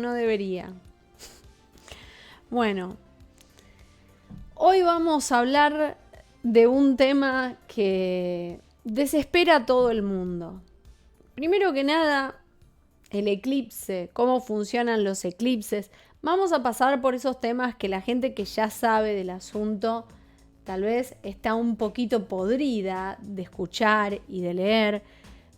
No debería. Bueno, hoy vamos a hablar de un tema que desespera a todo el mundo. Primero que nada, el eclipse, cómo funcionan los eclipses. Vamos a pasar por esos temas que la gente que ya sabe del asunto tal vez está un poquito podrida de escuchar y de leer,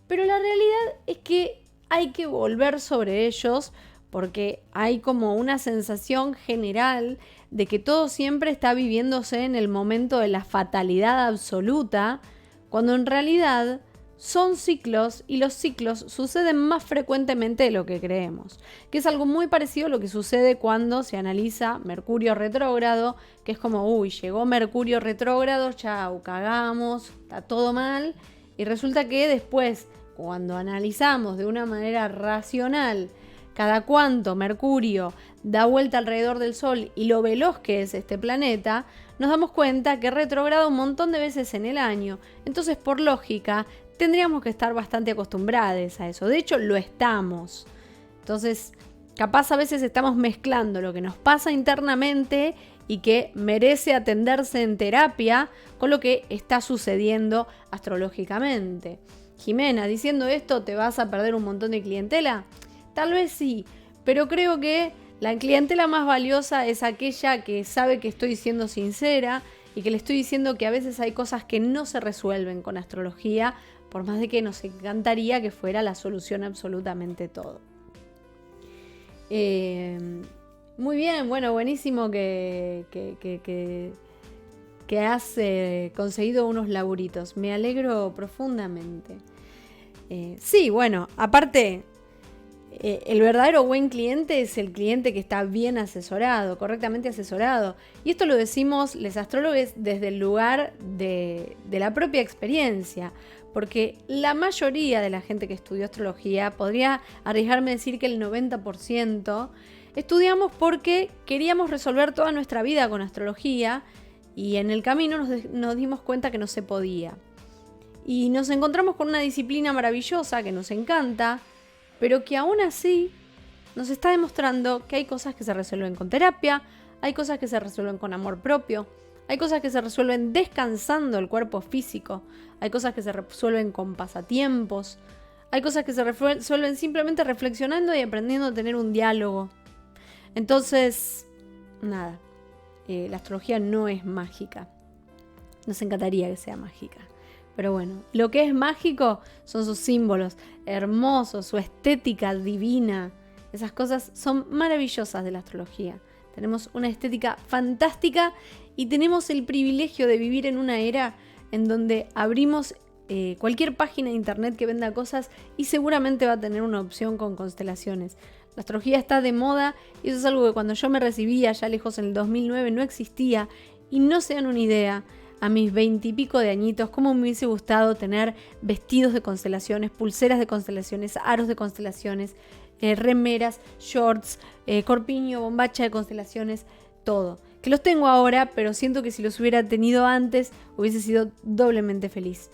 pero la realidad es que hay que volver sobre ellos porque hay como una sensación general de que todo siempre está viviéndose en el momento de la fatalidad absoluta, cuando en realidad son ciclos y los ciclos suceden más frecuentemente de lo que creemos, que es algo muy parecido a lo que sucede cuando se analiza Mercurio retrógrado, que es como, uy, llegó Mercurio retrógrado, chau, cagamos, está todo mal, y resulta que después, cuando analizamos de una manera racional cada cuánto Mercurio da vuelta alrededor del Sol y lo veloz que es este planeta, nos damos cuenta que retrograda un montón de veces en el año. Entonces, por lógica, tendríamos que estar bastante acostumbrados a eso. De hecho, lo estamos. Entonces, capaz a veces estamos mezclando lo que nos pasa internamente y que merece atenderse en terapia con lo que está sucediendo astrológicamente. Jimena, diciendo esto, ¿te vas a perder un montón de clientela? Tal vez sí, pero creo que la clientela más valiosa es aquella que sabe que estoy siendo sincera y que le estoy diciendo que a veces hay cosas que no se resuelven con astrología, por más de que nos encantaría que fuera la solución a absolutamente todo. Muy bien, bueno, buenísimo que has conseguido unos laburitos. Me alegro profundamente. Sí, bueno, aparte, el verdadero buen cliente es el cliente que está bien asesorado, correctamente asesorado. Y esto lo decimos los astrólogos desde el lugar de la propia experiencia. Porque la mayoría de la gente que estudió astrología, podría arriesgarme a decir que el 90%, estudiamos porque queríamos resolver toda nuestra vida con astrología y en el camino nos dimos cuenta que no se podía. Y nos encontramos con una disciplina maravillosa que nos encanta, pero que aún así nos está demostrando que hay cosas que se resuelven con terapia, hay cosas que se resuelven con amor propio, hay cosas que se resuelven descansando el cuerpo físico, hay cosas que se resuelven con pasatiempos, hay cosas que se resuelven simplemente reflexionando y aprendiendo a tener un diálogo. Entonces, nada, la astrología no es mágica. Nos encantaría que sea mágica. Pero bueno, lo que es mágico son sus símbolos hermosos, su estética divina. Esas cosas son maravillosas de la astrología. Tenemos una estética fantástica y tenemos el privilegio de vivir en una era en donde abrimos cualquier página de internet que venda cosas y seguramente va a tener una opción con constelaciones. La astrología está de moda y eso es algo que cuando yo me recibí allá lejos en el 2009 no existía. Y no se dan una idea, a mis 20 y pico de añitos, cómo me hubiese gustado tener vestidos de constelaciones, pulseras de constelaciones, aros de constelaciones, remeras, shorts, corpiño, bombacha de constelaciones, todo. Que los tengo ahora, pero siento que si los hubiera tenido antes hubiese sido doblemente feliz.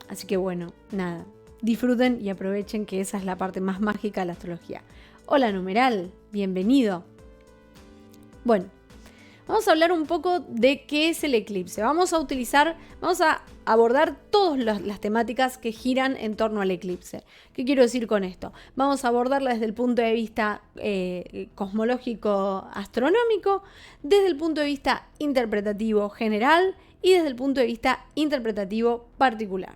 Así que bueno, nada, disfruten y aprovechen que esa es la parte más mágica de la astrología. Hola numeral, bienvenido. Bueno, vamos a hablar un poco de qué es el eclipse. Vamos a abordar todas las temáticas que giran en torno al eclipse. ¿Qué quiero decir con esto? Vamos a abordarla desde el punto de vista cosmológico astronómico, desde el punto de vista interpretativo general y desde el punto de vista interpretativo particular.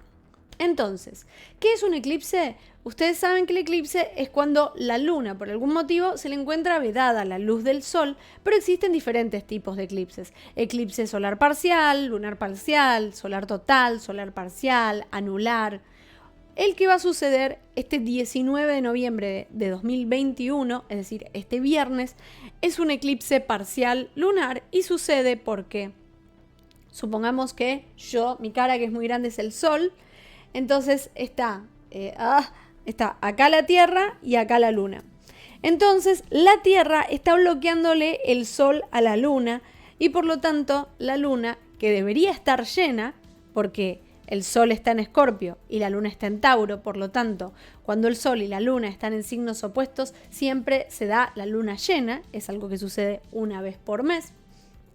Entonces, ¿qué es un eclipse? Ustedes saben que el eclipse es cuando la luna, por algún motivo, se le encuentra vedada la luz del sol, pero existen diferentes tipos de eclipses. Eclipse solar parcial, lunar parcial, solar total, solar parcial, anular. El que va a suceder este 19 de noviembre de 2021, es decir, este viernes, es un eclipse parcial lunar y sucede porque, supongamos que mi cara que es muy grande es el sol, entonces está acá la Tierra y acá la Luna. Entonces la Tierra está bloqueándole el Sol a la Luna y por lo tanto la Luna, que debería estar llena, porque el Sol está en Escorpio y la Luna está en Tauro, por lo tanto, cuando el Sol y la Luna están en signos opuestos, siempre se da la luna llena, es algo que sucede una vez por mes.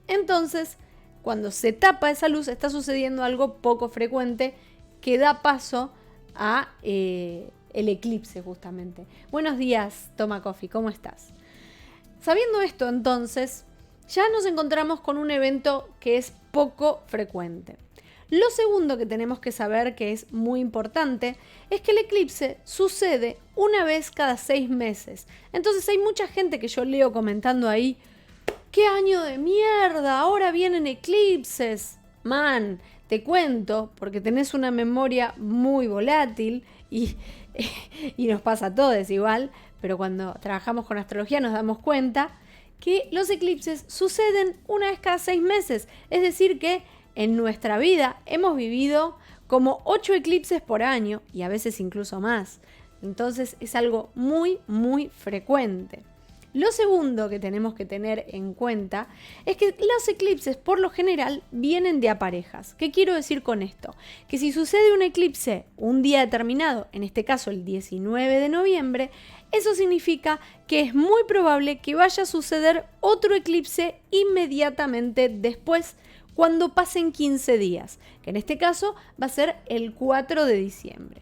Entonces, cuando se tapa esa luz, está sucediendo algo poco frecuente que da paso a el eclipse justamente. Buenos días, Toma Coffee, ¿cómo estás? Sabiendo esto, entonces, ya nos encontramos con un evento que es poco frecuente. Lo segundo que tenemos que saber, que es muy importante, es que el eclipse sucede una vez cada 6 meses. Entonces hay mucha gente que yo leo comentando ahí, ¡qué año de mierda! Ahora vienen eclipses. Man, te cuento, porque tenés una memoria muy volátil y nos pasa a todos igual, pero cuando trabajamos con astrología nos damos cuenta que los eclipses suceden una vez cada 6 meses. Es decir que en nuestra vida hemos vivido como 8 eclipses por año y a veces incluso más. Entonces es algo muy, muy frecuente. Lo segundo que tenemos que tener en cuenta es que los eclipses por lo general vienen de a parejas. ¿Qué quiero decir con esto? Que si sucede un eclipse un día determinado, en este caso el 19 de noviembre, eso significa que es muy probable que vaya a suceder otro eclipse inmediatamente después, cuando pasen 15 días, que en este caso va a ser el 4 de diciembre.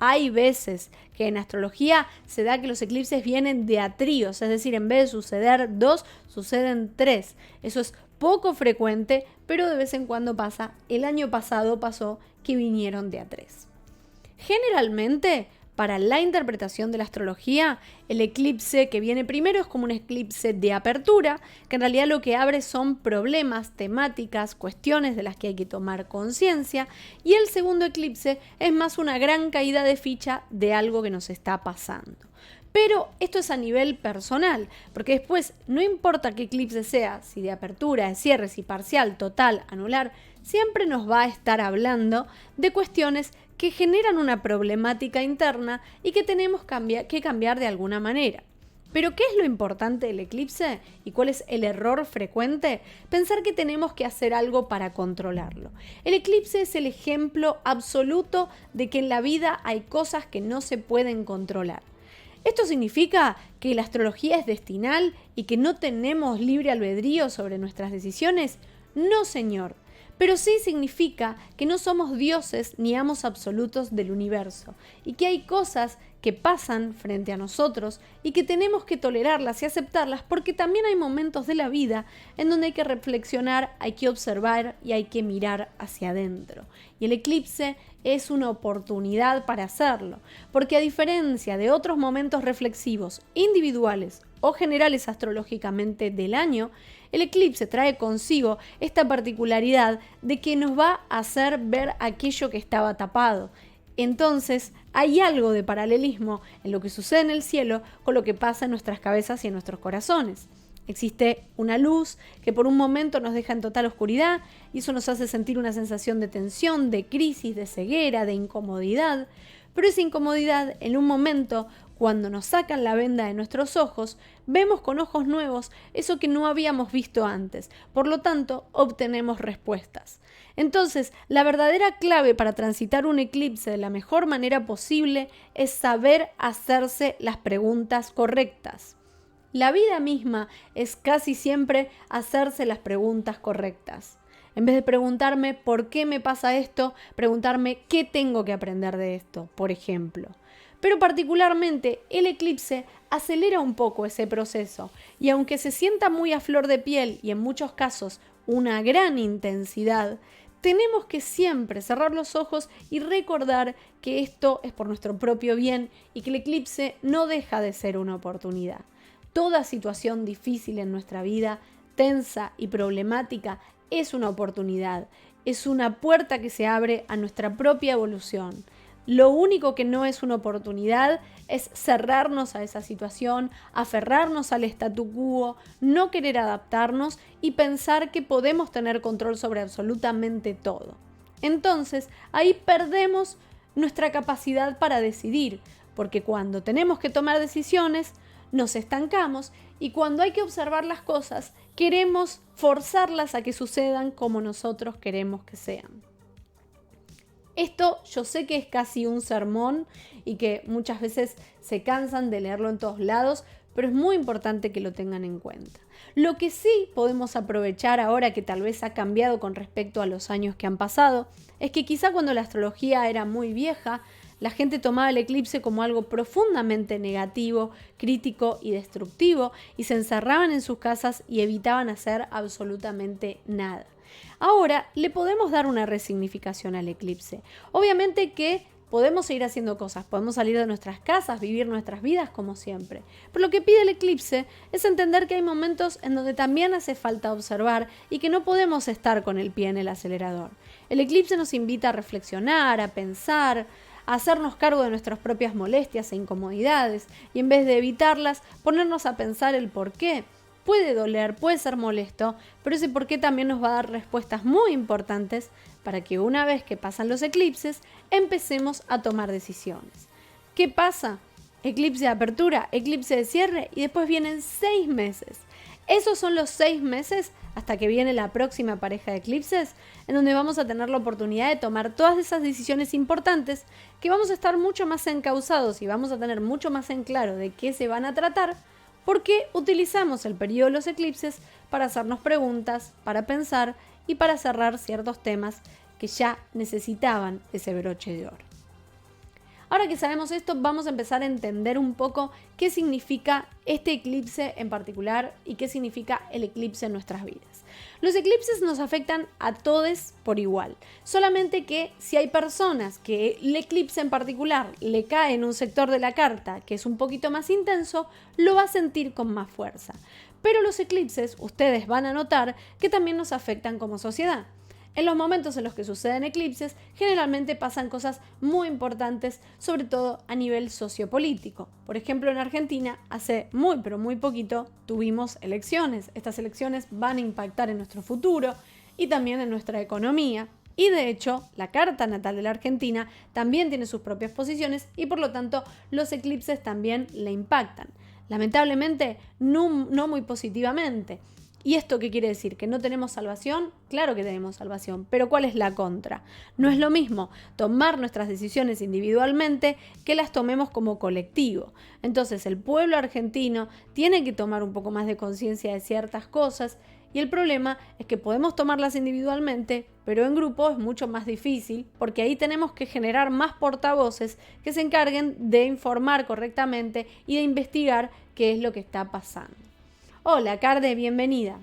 Hay veces que en astrología se da que los eclipses vienen de a tríos, es decir, en vez de suceder 2, suceden 3. Eso es poco frecuente, pero de vez en cuando pasa. El año pasado pasó que vinieron de a 3. Generalmente, para la interpretación de la astrología, el eclipse que viene primero es como un eclipse de apertura, que en realidad lo que abre son problemas, temáticas, cuestiones de las que hay que tomar conciencia, y el segundo eclipse es más una gran caída de ficha de algo que nos está pasando. Pero esto es a nivel personal, porque después no importa qué eclipse sea, si de apertura, de cierre, si parcial, total, anular, siempre nos va a estar hablando de cuestiones que generan una problemática interna y que tenemos que cambiar de alguna manera. Pero ¿qué es lo importante del eclipse y cuál es el error frecuente? Pensar que tenemos que hacer algo para controlarlo. El eclipse es el ejemplo absoluto de que en la vida hay cosas que no se pueden controlar. ¿Esto significa que la astrología es destinal y que no tenemos libre albedrío sobre nuestras decisiones? No, señor. Pero sí significa que no somos dioses ni amos absolutos del universo y que hay cosas que pasan frente a nosotros y que tenemos que tolerarlas y aceptarlas porque también hay momentos de la vida en donde hay que reflexionar, hay que observar y hay que mirar hacia adentro. Y el eclipse es una oportunidad para hacerlo, porque a diferencia de otros momentos reflexivos individuales o generales astrológicamente del año, el eclipse trae consigo esta particularidad de que nos va a hacer ver aquello que estaba tapado. Entonces, hay algo de paralelismo en lo que sucede en el cielo con lo que pasa en nuestras cabezas y en nuestros corazones. Existe una luz que por un momento nos deja en total oscuridad y eso nos hace sentir una sensación de tensión, de crisis, de ceguera, de incomodidad. Pero esa incomodidad, en un momento, cuando nos sacan la venda de nuestros ojos, vemos con ojos nuevos eso que no habíamos visto antes. Por lo tanto, obtenemos respuestas. Entonces, la verdadera clave para transitar un eclipse de la mejor manera posible es saber hacerse las preguntas correctas. La vida misma es casi siempre hacerse las preguntas correctas. En vez de preguntarme por qué me pasa esto, preguntarme qué tengo que aprender de esto, por ejemplo. Pero particularmente el eclipse acelera un poco ese proceso y aunque se sienta muy a flor de piel y en muchos casos una gran intensidad, tenemos que siempre cerrar los ojos y recordar que esto es por nuestro propio bien y que el eclipse no deja de ser una oportunidad. Toda situación difícil en nuestra vida, tensa y problemática, es una oportunidad, es una puerta que se abre a nuestra propia evolución. Lo único que no es una oportunidad es cerrarnos a esa situación, aferrarnos al statu quo, no querer adaptarnos y pensar que podemos tener control sobre absolutamente todo. Entonces, ahí perdemos nuestra capacidad para decidir, porque cuando tenemos que tomar decisiones, nos estancamos y cuando hay que observar las cosas, queremos forzarlas a que sucedan como nosotros queremos que sean. Esto yo sé que es casi un sermón y que muchas veces se cansan de leerlo en todos lados, pero es muy importante que lo tengan en cuenta. Lo que sí podemos aprovechar ahora que tal vez ha cambiado con respecto a los años que han pasado, es que quizá cuando la astrología era muy vieja, la gente tomaba el eclipse como algo profundamente negativo, crítico y destructivo, y se encerraban en sus casas y evitaban hacer absolutamente nada. Ahora le podemos dar una resignificación al eclipse. Obviamente que podemos seguir haciendo cosas, podemos salir de nuestras casas, vivir nuestras vidas como siempre. Pero lo que pide el eclipse es entender que hay momentos en donde también hace falta observar y que no podemos estar con el pie en el acelerador. El eclipse nos invita a reflexionar, a pensar, a hacernos cargo de nuestras propias molestias e incomodidades y en vez de evitarlas, ponernos a pensar el por qué. Puede doler, puede ser molesto, pero ese por qué también nos va a dar respuestas muy importantes para que una vez que pasan los eclipses, empecemos a tomar decisiones. ¿Qué pasa? Eclipse de apertura, eclipse de cierre y después vienen 6 meses. Esos son los 6 meses hasta que viene la próxima pareja de eclipses, en donde vamos a tener la oportunidad de tomar todas esas decisiones importantes que vamos a estar mucho más encausados y vamos a tener mucho más en claro de qué se van a tratar, porque utilizamos el periodo de los eclipses para hacernos preguntas, para pensar y para cerrar ciertos temas que ya necesitaban ese broche de oro. Ahora que sabemos esto, vamos a empezar a entender un poco qué significa este eclipse en particular y qué significa el eclipse en nuestras vidas. Los eclipses nos afectan a todos por igual, solamente que si hay personas que el eclipse en particular le cae en un sector de la carta que es un poquito más intenso, lo va a sentir con más fuerza. Pero los eclipses, ustedes van a notar que también nos afectan como sociedad. En los momentos en los que suceden eclipses, generalmente pasan cosas muy importantes, sobre todo a nivel sociopolítico. Por ejemplo, en Argentina, hace pero muy poquito, tuvimos elecciones. Estas elecciones van a impactar en nuestro futuro y también en nuestra economía. Y de hecho, la carta natal de la Argentina también tiene sus propias posiciones y por lo tanto los eclipses también le impactan. Lamentablemente, no muy positivamente. ¿Y esto qué quiere decir? ¿Que no tenemos salvación? Claro que tenemos salvación, pero ¿cuál es la contra? No es lo mismo tomar nuestras decisiones individualmente que las tomemos como colectivo. Entonces el pueblo argentino tiene que tomar un poco más de conciencia de ciertas cosas y el problema es que podemos tomarlas individualmente, pero en grupo es mucho más difícil porque ahí tenemos que generar más portavoces que se encarguen de informar correctamente y de investigar qué es lo que está pasando. Hola, Carde, bienvenida.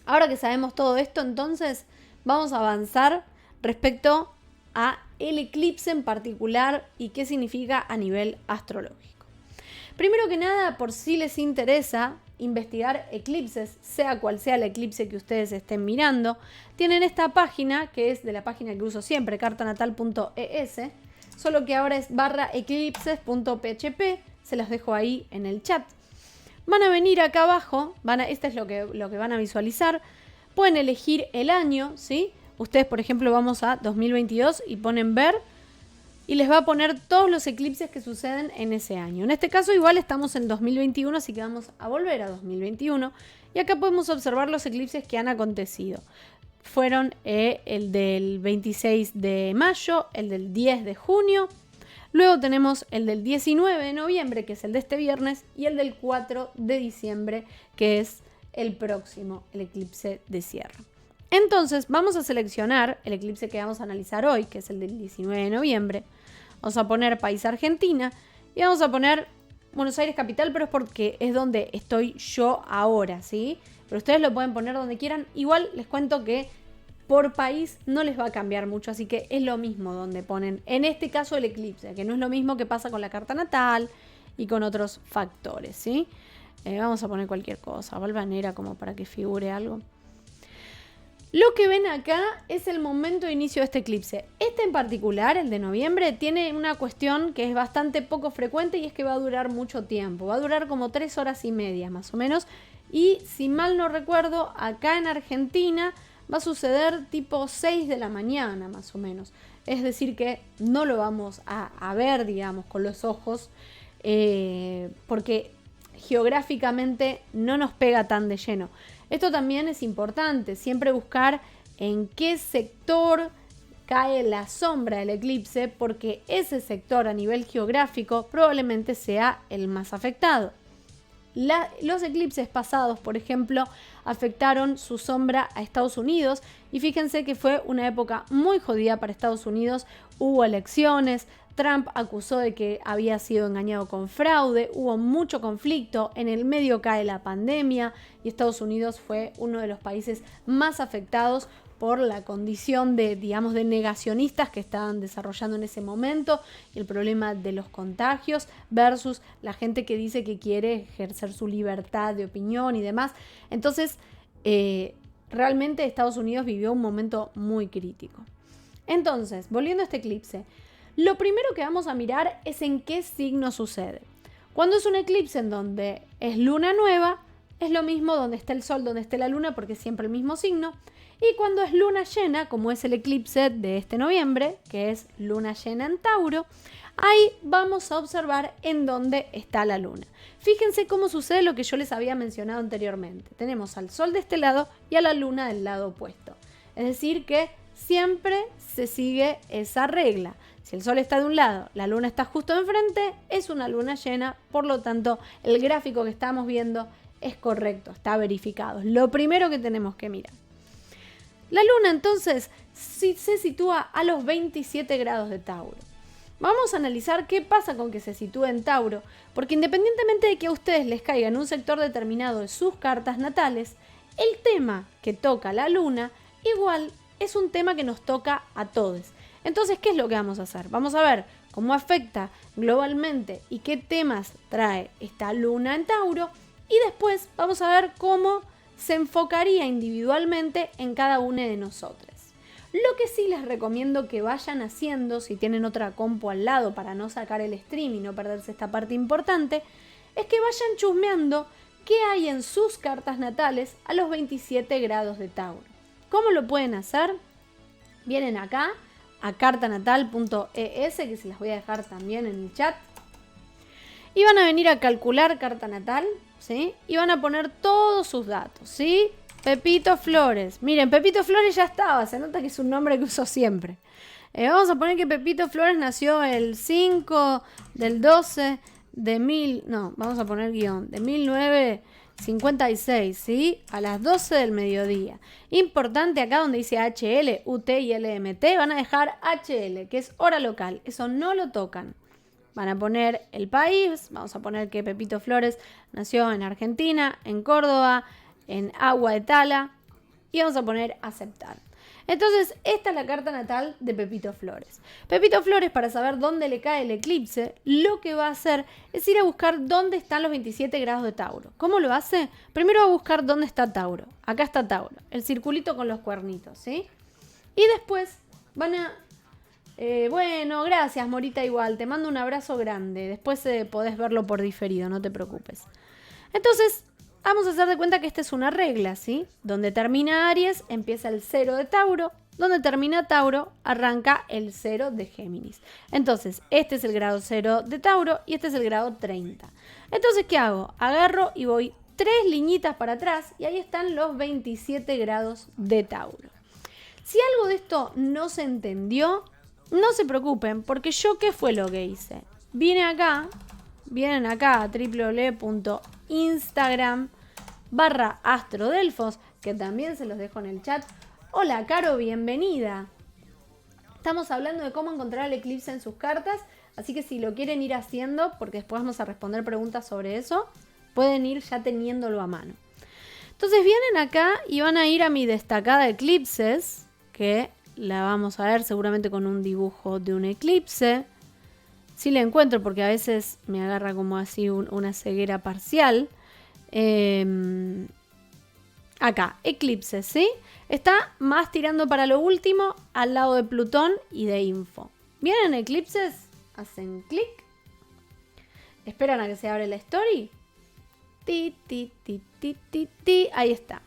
Ahora que sabemos todo esto, entonces vamos a avanzar respecto a el eclipse en particular y qué significa a nivel astrológico. Primero que nada, por si les interesa investigar eclipses, sea cual sea el eclipse que ustedes estén mirando, tienen esta página, que es de la página que uso siempre, cartanatal.es, solo que ahora es /eclipses.php, se los dejo ahí en el chat. Van a venir acá abajo, este es lo que van a visualizar, pueden elegir el año, ¿sí? Ustedes, por ejemplo, vamos a 2022 y ponen ver y les va a poner todos los eclipses que suceden en ese año. En este caso igual estamos en 2021, así que vamos a volver a 2021 y acá podemos observar los eclipses que han acontecido. Fueron el del 26 de mayo, el del 10 de junio, luego tenemos el del 19 de noviembre, que es el de este viernes, y el del 4 de diciembre, que es el próximo, el eclipse de cierre. Entonces vamos a seleccionar el eclipse que vamos a analizar hoy, que es el del 19 de noviembre. Vamos a poner país Argentina y vamos a poner Buenos Aires capital, pero es porque es donde estoy yo ahora, ¿sí? Pero ustedes lo pueden poner donde quieran. Igual les cuento que por país no les va a cambiar mucho, así que es lo mismo donde ponen, en este caso, el eclipse, que no es lo mismo que pasa con la carta natal y con otros factores, ¿sí? Vamos a poner cualquier cosa, valvanera, como para que figure algo. Lo que ven acá es el momento de inicio de este eclipse. Este en particular, el de noviembre, tiene una cuestión que es bastante poco frecuente y es que va a durar mucho tiempo. Va a durar como 3 horas y media más o menos. Y si mal no recuerdo, acá en Argentina va a suceder tipo 6 de la mañana más o menos. Es decir que no lo vamos a ver, digamos, con los ojos porque geográficamente no nos pega tan de lleno. Esto también es importante, siempre buscar en qué sector cae la sombra del eclipse porque ese sector a nivel geográfico probablemente sea el más afectado. Los eclipses pasados, por ejemplo, afectaron su sombra a Estados Unidos y fíjense que fue una época muy jodida para Estados Unidos. Hubo elecciones, Trump acusó de que había sido engañado con fraude, hubo mucho conflicto, en el medio cae la pandemia y Estados Unidos fue uno de los países más afectados por la condición de, digamos, de negacionistas que estaban desarrollando en ese momento y el problema de los contagios versus la gente que dice que quiere ejercer su libertad de opinión y demás. Entonces, realmente Estados Unidos vivió un momento muy crítico. Entonces, volviendo a este eclipse, lo primero que vamos a mirar es en qué signo sucede. Cuando es un eclipse en donde es luna nueva, es lo mismo donde está el sol, donde esté la luna, porque es siempre el mismo signo. Y cuando es luna llena, como es el eclipse de este noviembre, que es luna llena en Tauro, ahí vamos a observar en dónde está la luna. Fíjense cómo sucede lo que yo les había mencionado anteriormente. Tenemos al sol de este lado y a la luna del lado opuesto. Es decir que siempre se sigue esa regla. Si el sol está de un lado, la luna está justo enfrente, es una luna llena, por lo tanto el gráfico que estamos viendo es correcto, está verificado. Es lo primero que tenemos que mirar. La luna entonces se sitúa a los 27 grados de Tauro. Vamos a analizar qué pasa con que se sitúe en Tauro, porque independientemente de que a ustedes les caiga en un sector determinado de sus cartas natales, el tema que toca la luna igual es un tema que nos toca a todos. Entonces, ¿qué es lo que vamos a hacer? Vamos a ver cómo afecta globalmente y qué temas trae esta luna en Tauro y después vamos a ver cómo se enfocaría individualmente en cada uno de nosotros. Lo que sí les recomiendo que vayan haciendo, si tienen otra compu al lado para no sacar el stream y no perderse esta parte importante, es que vayan chusmeando qué hay en sus cartas natales a los 27 grados de Tauro. ¿Cómo lo pueden hacer? Vienen acá a cartanatal.es, que se las voy a dejar también en el chat, y van a venir a calcular carta natal, ¿sí? Y van a poner todos sus datos, ¿sí? Pepito Flores. Miren, Pepito Flores ya estaba, se nota que es un nombre que uso siempre. Vamos a poner que Pepito Flores nació el 5 del 12 de vamos a poner guión, de 1956, ¿sí? A las 12 del mediodía. Importante acá donde dice HL, UT y LMT, van a dejar HL, que es hora local. Eso no lo tocan. Van a poner el país, vamos a poner que Pepito Flores nació en Argentina, en Córdoba, en Agua de Tala, y vamos a poner aceptar. Entonces, esta es la carta natal de Pepito Flores. Pepito Flores, para saber dónde le cae el eclipse, lo que va a hacer es ir a buscar dónde están los 27 grados de Tauro. ¿Cómo lo hace? Primero va a buscar dónde está Tauro. Acá está Tauro, el circulito con los cuernitos, ¿sí? Y después van a... bueno, gracias Morita, igual, te mando un abrazo grande. Después podés verlo por diferido, no te preocupes. Entonces, vamos a hacer de cuenta que esta es una regla, ¿sí? Donde termina Aries, empieza el 0 de Tauro. Donde termina Tauro, arranca el 0 de Géminis. Entonces, este es el grado 0 de Tauro y este es el grado 30. Entonces, ¿qué hago? Agarro y voy 3 liñitas para atrás y ahí están los 27 grados de Tauro. Si algo de esto no se entendió, no se preocupen, porque yo, ¿qué fue lo que hice? Vienen acá a www.instagram.com/astrodelfos, que también se los dejo en el chat. Hola, Caro, bienvenida. Estamos hablando de cómo encontrar el eclipse en sus cartas, así que si lo quieren ir haciendo, porque después vamos a responder preguntas sobre eso, pueden ir ya teniéndolo a mano. Entonces vienen acá y van a ir a mi destacada eclipses, que la vamos a ver seguramente con un dibujo de un eclipse. Si la encuentro, porque a veces me agarra como así una ceguera parcial. Acá, eclipses, ¿sí? Está más tirando para lo último, al lado de Plutón y de Info. ¿Vienen eclipses? Hacen clic. Esperan a que se abre la story. Ti, ti, ti, ti, ti, ti. Ahí está.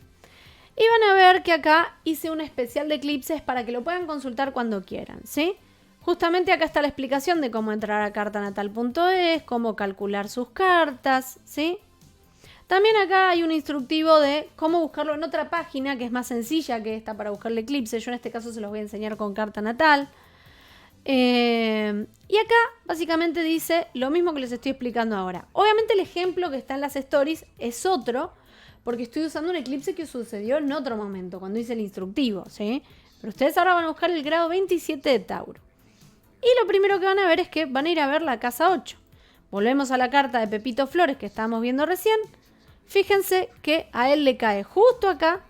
Y van a ver que acá hice un especial de eclipses para que lo puedan consultar cuando quieran, ¿sí? Justamente acá está la explicación de cómo entrar a cartanatal.es, cómo calcular sus cartas, ¿sí? También acá hay un instructivo de cómo buscarlo en otra página que es más sencilla que esta para buscar el eclipse. Yo en este caso se los voy a enseñar con carta natal. Y acá básicamente dice lo mismo que les estoy explicando ahora. Obviamente el ejemplo que está en las stories es otro, porque estoy usando un eclipse que sucedió en otro momento, cuando hice el instructivo, ¿sí? Pero ustedes ahora van a buscar el grado 27 de Tauro. Y lo primero que van a ver es que van a ir a ver la casa 8. Volvemos a la carta de Pepito Flores que estábamos viendo recién. Fíjense que a él le cae justo acá,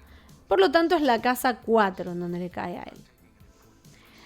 por lo tanto es la casa 4 en donde le cae a él.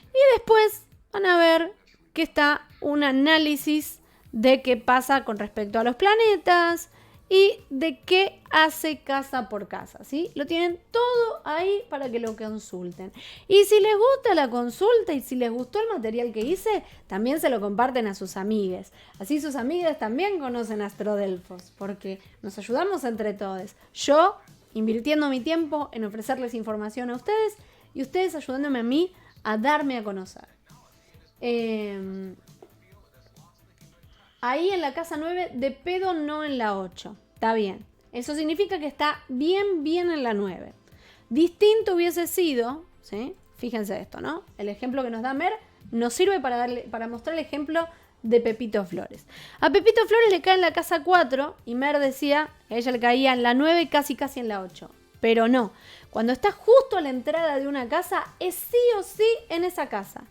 Y después van a ver que está un análisis de qué pasa con respecto a los planetas y de qué hace casa por casa, ¿sí? Lo tienen todo ahí para que lo consulten. Y si les gusta la consulta y si les gustó el material que hice, también se lo comparten a sus amigues. Así sus amigas también conocen Astrodelfos, porque nos ayudamos entre todos. Yo invirtiendo mi tiempo en ofrecerles información a ustedes y ustedes ayudándome a mí a darme a conocer. Ahí en la casa 9 de pedo no en la 8. Está bien. Eso significa que está bien en la 9. Distinto hubiese sido, ¿sí? Fíjense esto, ¿no? El ejemplo que nos da Mer nos sirve para mostrar el ejemplo de Pepito Flores. A Pepito Flores le cae en la casa 4 y Mer decía que a ella le caía en la 9 casi en la 8. Pero no, cuando está justo a la entrada de una casa, es sí o sí en esa casa.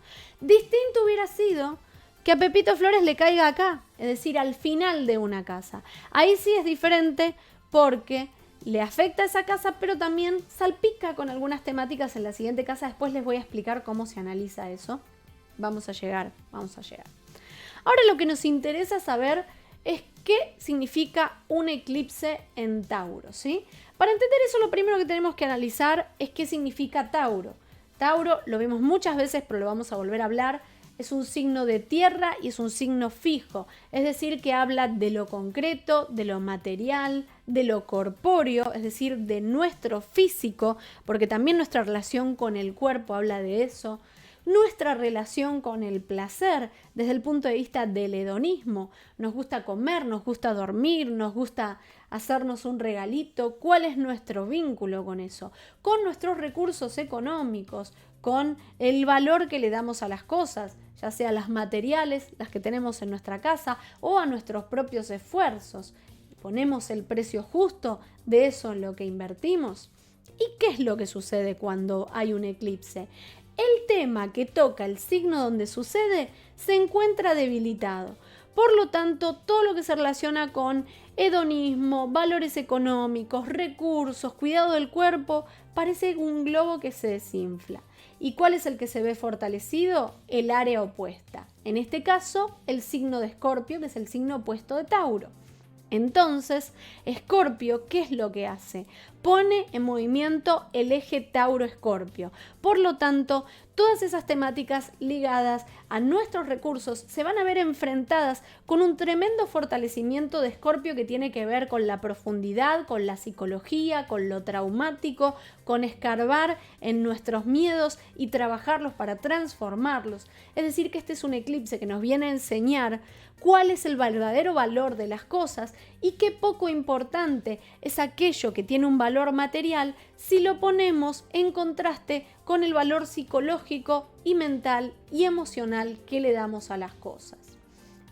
Distinto hubiera sido que a Pepito Flores le caiga acá, es decir, al final de una casa. Ahí sí es diferente porque le afecta a esa casa, pero también salpica con algunas temáticas en la siguiente casa. Después les voy a explicar cómo se analiza eso. Vamos a llegar. Ahora lo que nos interesa saber es qué significa un eclipse en Tauro, ¿sí? Para entender eso, lo primero que tenemos que analizar es qué significa Tauro. Tauro lo vemos muchas veces, pero lo vamos a volver a hablar. Es un signo de tierra y es un signo fijo, es decir, que habla de lo concreto, de lo material, de lo corpóreo, es decir, de nuestro físico, porque también nuestra relación con el cuerpo habla de eso. Nuestra relación con el placer desde el punto de vista del hedonismo. Nos gusta comer, nos gusta dormir, nos gusta hacernos un regalito. ¿Cuál es nuestro vínculo con eso? Con nuestros recursos económicos, con el valor que le damos a las cosas, ya sea las materiales, las que tenemos en nuestra casa, o a nuestros propios esfuerzos. ¿Ponemos el precio justo de eso en lo que invertimos? ¿Y qué es lo que sucede cuando hay un eclipse? El tema que toca el signo donde sucede se encuentra debilitado. Por lo tanto, todo lo que se relaciona con hedonismo, valores económicos, recursos, cuidado del cuerpo, parece un globo que se desinfla. ¿Y cuál es el que se ve fortalecido? El área opuesta. En este caso, el signo de Escorpio, que es el signo opuesto de Tauro. Entonces, Escorpio, ¿qué es lo que hace? Pone en movimiento el eje Tauro-Escorpio. Por lo tanto, todas esas temáticas ligadas a nuestros recursos se van a ver enfrentadas con un tremendo fortalecimiento de Escorpio que tiene que ver con la profundidad, con la psicología, con lo traumático, con escarbar en nuestros miedos y trabajarlos para transformarlos. Es decir, que este es un eclipse que nos viene a enseñar cuál es el verdadero valor de las cosas y qué poco importante es aquello que tiene un valor material si lo ponemos en contraste con el valor psicológico y mental y emocional que le damos a las cosas.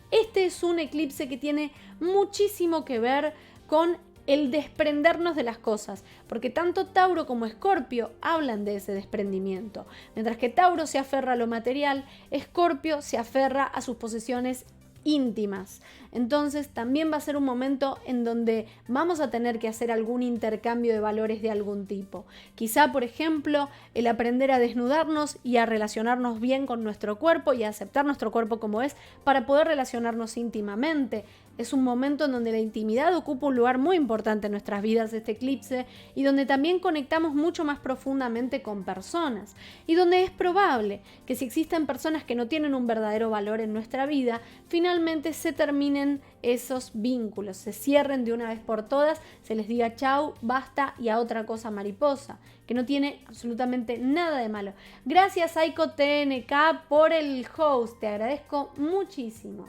Este es un eclipse que tiene muchísimo que ver con el desprendernos de las cosas, porque tanto Tauro como Escorpio hablan de ese desprendimiento. Mientras que Tauro se aferra a lo material, Escorpio se aferra a sus posesiones íntimas. Entonces también va a ser un momento en donde vamos a tener que hacer algún intercambio de valores de algún tipo. Quizá, por ejemplo, el aprender a desnudarnos y a relacionarnos bien con nuestro cuerpo y a aceptar nuestro cuerpo como es para poder relacionarnos íntimamente. Es un momento en donde la intimidad ocupa un lugar muy importante en nuestras vidas, este eclipse, y donde también conectamos mucho más profundamente con personas, y donde es probable que si existen personas que no tienen un verdadero valor en nuestra vida, finalmente se terminen esos vínculos, se cierren de una vez por todas, se les diga chau, basta y a otra cosa mariposa, que no tiene absolutamente nada de malo. Gracias Aiko TNK por el host, te agradezco muchísimo.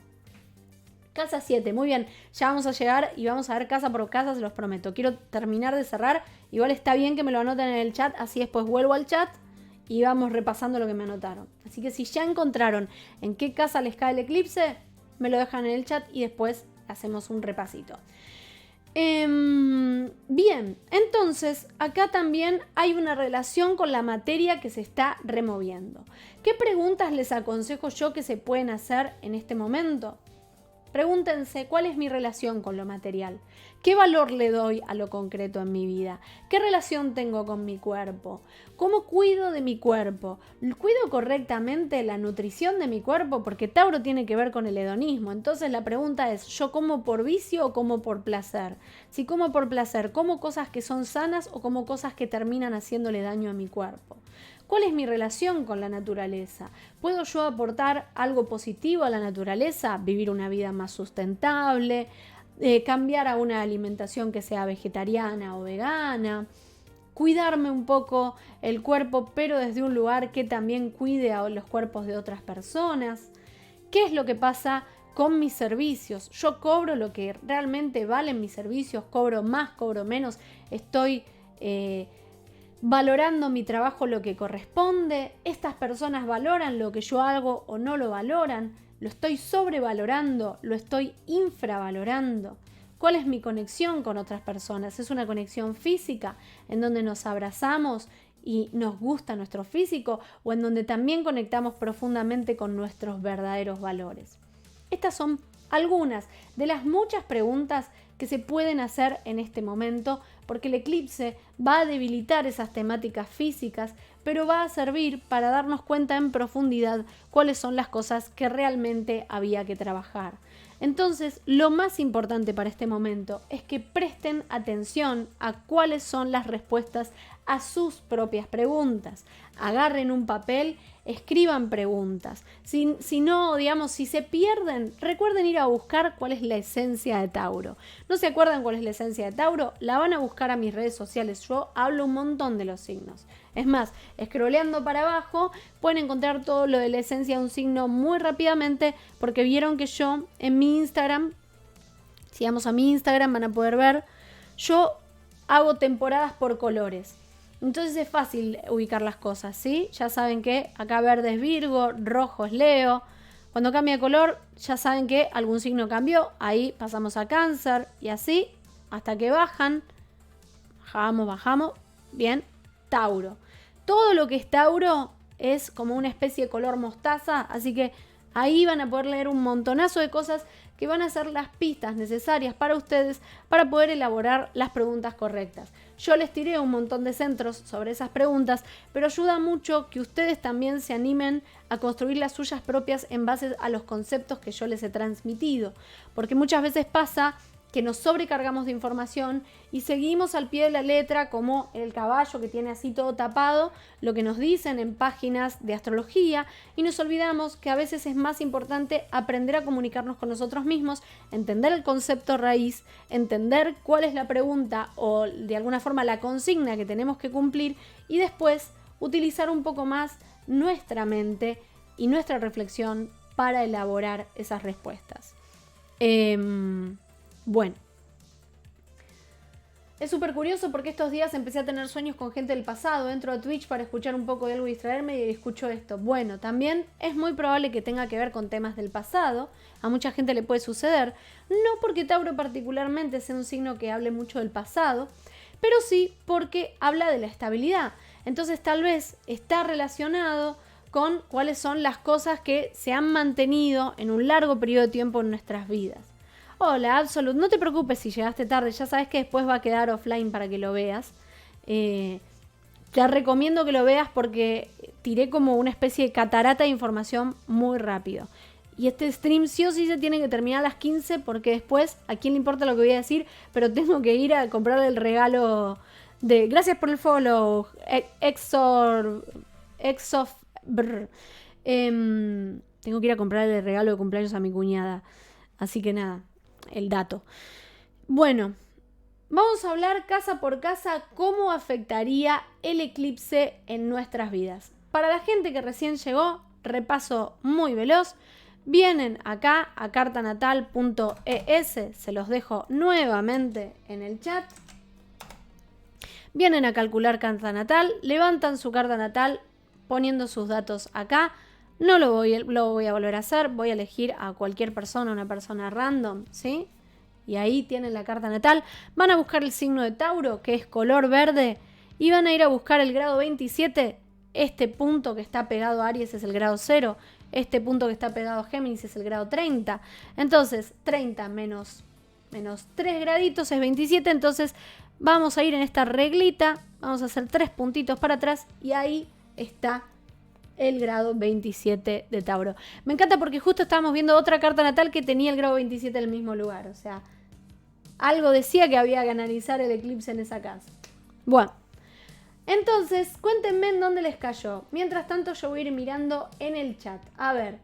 Casa 7, muy bien. Ya vamos a llegar y vamos a ver casa por casa, se los prometo. Quiero terminar de cerrar. Igual está bien que me lo anoten en el chat, así después vuelvo al chat y vamos repasando lo que me anotaron. Así que si ya encontraron en qué casa les cae el eclipse, me lo dejan en el chat y después hacemos un repasito. Bien, entonces acá también hay una relación con la materia que se está removiendo. ¿Qué preguntas les aconsejo yo que se pueden hacer en este momento? Pregúntense, ¿cuál es mi relación con lo material? ¿Qué valor le doy a lo concreto en mi vida? ¿Qué relación tengo con mi cuerpo? ¿Cómo cuido de mi cuerpo? ¿Cuido correctamente la nutrición de mi cuerpo? Porque Tauro tiene que ver con el hedonismo. Entonces la pregunta es, ¿yo como por vicio o como por placer? Si como por placer, ¿como cosas que son sanas o como cosas que terminan haciéndole daño a mi cuerpo? ¿Cuál es mi relación con la naturaleza? ¿Puedo yo aportar algo positivo a la naturaleza? Vivir una vida más sustentable, cambiar a una alimentación que sea vegetariana o vegana, cuidarme un poco el cuerpo, pero desde un lugar que también cuide a los cuerpos de otras personas. ¿Qué es lo que pasa con mis servicios? ¿Yo cobro lo que realmente valen mis servicios? ¿Cobro más? ¿Cobro menos? ¿Estoy valorando mi trabajo lo que corresponde? ¿Estas personas valoran lo que yo hago o no lo valoran? ¿Lo estoy sobrevalorando? ¿Lo estoy infravalorando? ¿Cuál es mi conexión con otras personas? ¿Es una conexión física en donde nos abrazamos y nos gusta nuestro físico o en donde también conectamos profundamente con nuestros verdaderos valores? Estas son algunas de las muchas preguntas que se pueden hacer en este momento, porque el eclipse va a debilitar esas temáticas físicas, pero va a servir para darnos cuenta en profundidad cuáles son las cosas que realmente había que trabajar. Entonces, lo más importante para este momento es que presten atención a cuáles son las respuestas a sus propias preguntas. Agarren un papel, escriban preguntas. Si no, digamos, si se pierden, recuerden ir a buscar cuál es la esencia de Tauro. ¿No se acuerdan cuál es la esencia de Tauro? La van a buscar a mis redes sociales. Yo hablo un montón de los signos. Es más, scrolleando para abajo, pueden encontrar todo lo de la esencia de un signo muy rápidamente, porque vieron que yo en mi Instagram, si vamos a mi Instagram van a poder ver, yo hago temporadas por colores. Entonces es fácil ubicar las cosas, ¿sí? Ya saben que acá verde es Virgo, rojo es Leo. Cuando cambia de color, ya saben que algún signo cambió. Ahí pasamos a Cáncer y así hasta que bajan. Bajamos. Bien, Tauro. Todo lo que es Tauro es como una especie de color mostaza, así que ahí van a poder leer un montonazo de cosas que van a ser las pistas necesarias para ustedes para poder elaborar las preguntas correctas. Yo les tiré un montón de centros sobre esas preguntas, pero ayuda mucho que ustedes también se animen a construir las suyas propias en base a los conceptos que yo les he transmitido, porque muchas veces pasa que nos sobrecargamos de información y seguimos al pie de la letra como el caballo que tiene así todo tapado, lo que nos dicen en páginas de astrología, y nos olvidamos que a veces es más importante aprender a comunicarnos con nosotros mismos, entender el concepto raíz, entender cuál es la pregunta o de alguna forma la consigna que tenemos que cumplir y después utilizar un poco más nuestra mente y nuestra reflexión para elaborar esas respuestas. Bueno, es súper curioso porque estos días empecé a tener sueños con gente del pasado. Entro a Twitch para escuchar un poco de algo y distraerme y escucho esto. Bueno, también es muy probable que tenga que ver con temas del pasado. A mucha gente le puede suceder. No porque Tauro particularmente sea un signo que hable mucho del pasado, pero sí porque habla de la estabilidad. Entonces tal vez está relacionado con cuáles son las cosas que se han mantenido en un largo periodo de tiempo en nuestras vidas. Hola, Absolute, no te preocupes si llegaste tarde, ya sabes que después va a quedar offline para que lo veas. Te recomiendo que lo veas porque tiré como una especie de catarata de información muy rápido. Y este stream sí o sí se tiene que terminar a las 15 porque después, a quién le importa lo que voy a decir, pero tengo que ir a comprarle el regalo de... Gracias por el follow, tengo que ir a comprarle el regalo de cumpleaños a mi cuñada. Así que nada. El dato. Bueno, vamos a hablar casa por casa cómo afectaría el eclipse en nuestras vidas. Para la gente que recién llegó, repaso muy veloz. Vienen acá a cartanatal.es, se los dejo nuevamente en el chat. Vienen a calcular carta natal, levantan su carta natal poniendo sus datos acá. No lo voy a volver a hacer, voy a elegir a cualquier persona, una persona random, ¿sí? Y ahí tienen la carta natal. Van a buscar el signo de Tauro, que es color verde, y van a ir a buscar el grado 27. Este punto que está pegado a Aries es el grado 0. Este punto que está pegado a Géminis es el grado 30. Entonces, 30 menos 3 graditos es 27. Entonces, vamos a ir en esta reglita. Vamos a hacer 3 puntitos para atrás y ahí está el grado 27 de Tauro. Me encanta porque justo estábamos viendo otra carta natal que tenía el grado 27 en el mismo lugar. O sea, algo decía que había que analizar el eclipse en esa casa. Bueno, entonces cuéntenme en dónde les cayó. Mientras tanto yo voy a ir mirando en el chat. A ver,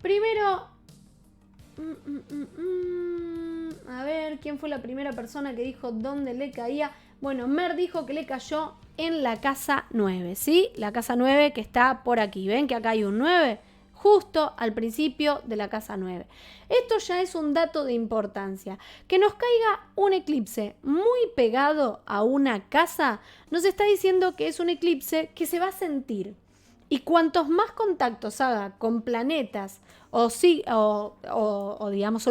primero... A ver, ¿quién fue la primera persona que dijo dónde le caía? Bueno, Mer dijo que le cayó en la casa 9, ¿sí? La casa 9 que está por aquí. ¿Ven que acá hay un 9? Justo al principio de la casa 9. Esto ya es un dato de importancia. Que nos caiga un eclipse muy pegado a una casa nos está diciendo que es un eclipse que se va a sentir. Y cuantos más contactos haga con planetas o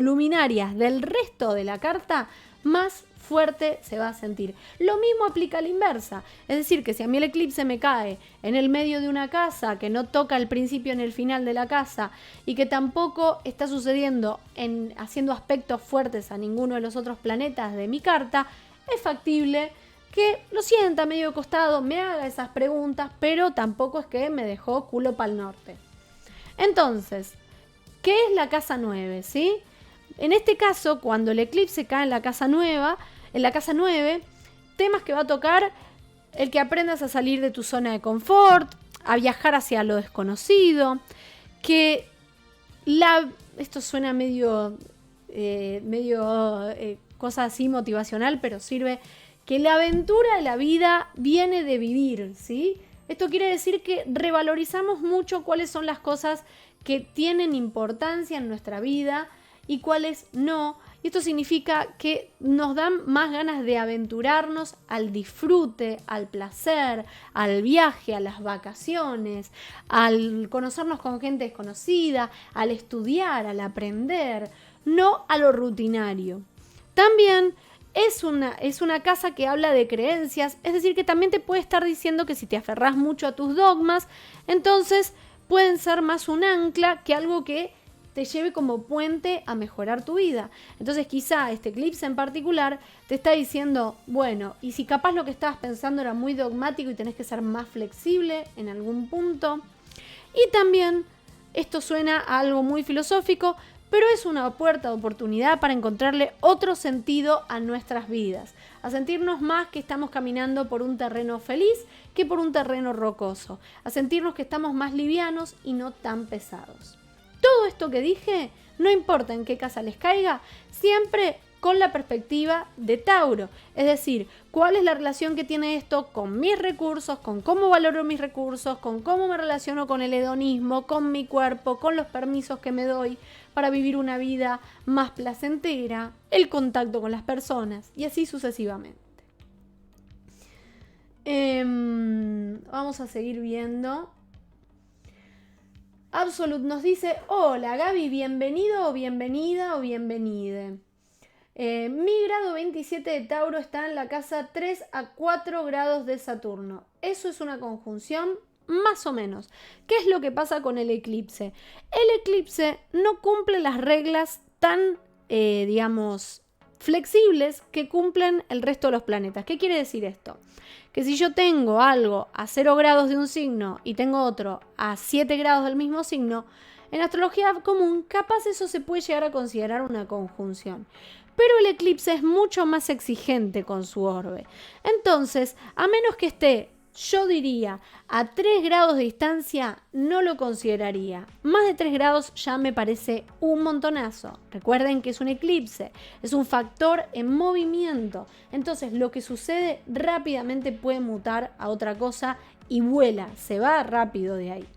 luminarias del resto de la carta, más fuerte se va a sentir. Lo mismo aplica a la inversa. Es decir, que si a mí el eclipse me cae en el medio de una casa, que no toca el principio ni el final de la casa, y que tampoco está sucediendo haciendo aspectos fuertes a ninguno de los otros planetas de mi carta, es factible que lo sienta medio de costado, me haga esas preguntas, pero tampoco es que me dejó culo pa'l norte. Entonces, ¿qué es la casa 9? ¿Sí? En este caso, cuando el eclipse cae en la casa 9, temas que va a tocar el que aprendas a salir de tu zona de confort, a viajar hacia lo desconocido, que esto suena medio cosa así motivacional, pero sirve, que la aventura de la vida viene de vivir, ¿sí? Esto quiere decir que revalorizamos mucho cuáles son las cosas que tienen importancia en nuestra vida y cuáles no. Y esto significa que nos dan más ganas de aventurarnos al disfrute, al placer, al viaje, a las vacaciones, al conocernos con gente desconocida, al estudiar, al aprender, no a lo rutinario. También es una casa que habla de creencias, es decir, que también te puede estar diciendo que si te aferrás mucho a tus dogmas, entonces pueden ser más un ancla que algo que te lleve como puente a mejorar tu vida. Entonces quizá este eclipse en particular te está diciendo, bueno, y si capaz lo que estabas pensando era muy dogmático y tenés que ser más flexible en algún punto. Y también esto suena a algo muy filosófico, pero es una puerta de oportunidad para encontrarle otro sentido a nuestras vidas, a sentirnos más que estamos caminando por un terreno feliz que por un terreno rocoso, a sentirnos que estamos más livianos y no tan pesados. Todo esto que dije, no importa en qué casa les caiga, siempre con la perspectiva de Tauro. Es decir, cuál es la relación que tiene esto con mis recursos, con cómo valoro mis recursos, con cómo me relaciono con el hedonismo, con mi cuerpo, con los permisos que me doy para vivir una vida más placentera, el contacto con las personas y así sucesivamente. Vamos a seguir viendo. Absolute nos dice, hola Gaby, bienvenido o bienvenida o bienvenide. Mi grado 27 de Tauro está en la casa 3 a 4 grados de Saturno. Eso es una conjunción más o menos. ¿Qué es lo que pasa con el eclipse? El eclipse no cumple las reglas tan, flexibles que cumplen el resto de los planetas. ¿Qué quiere decir esto? Que si yo tengo algo a 0 grados de un signo y tengo otro a 7 grados del mismo signo, en astrología común capaz eso se puede llegar a considerar una conjunción. Pero el eclipse es mucho más exigente con su orbe. Entonces, a menos que esté, yo diría, a 3 grados de distancia, no lo consideraría. Más de 3 grados ya me parece un montonazo. Recuerden que es un eclipse, es un factor en movimiento. Entonces, lo que sucede rápidamente puede mutar a otra cosa y vuela, se va rápido de ahí.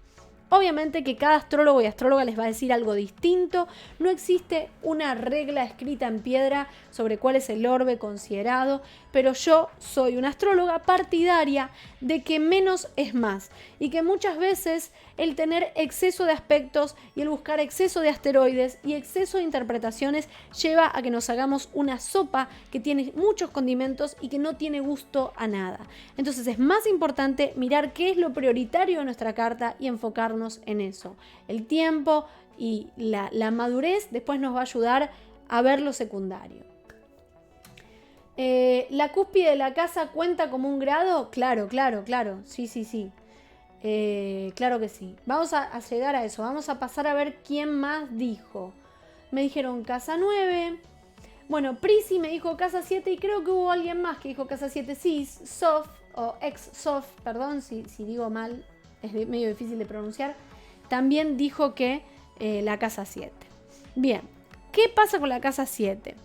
Obviamente que cada astrólogo y astróloga les va a decir algo distinto. No existe una regla escrita en piedra sobre cuál es el orbe considerado, pero yo soy una astróloga partidaria de que menos es más y que muchas veces el tener exceso de aspectos y el buscar exceso de asteroides y exceso de interpretaciones lleva a que nos hagamos una sopa que tiene muchos condimentos y que no tiene gusto a nada. Entonces es más importante mirar qué es lo prioritario de nuestra carta y enfocarnos en eso. El tiempo y la madurez después nos va a ayudar a ver lo secundario. ¿La cúspide de la casa cuenta como un grado? Claro. Sí. Claro que sí. Vamos a llegar a eso. Vamos a pasar a ver quién más dijo. Me dijeron casa 9. Bueno, Prisi me dijo casa 7 y creo que hubo alguien más que dijo casa 7. Sí, Sof o ex-Sof, perdón si digo mal, es medio difícil de pronunciar. También dijo que la casa 7. Bien, ¿qué pasa con la casa 7?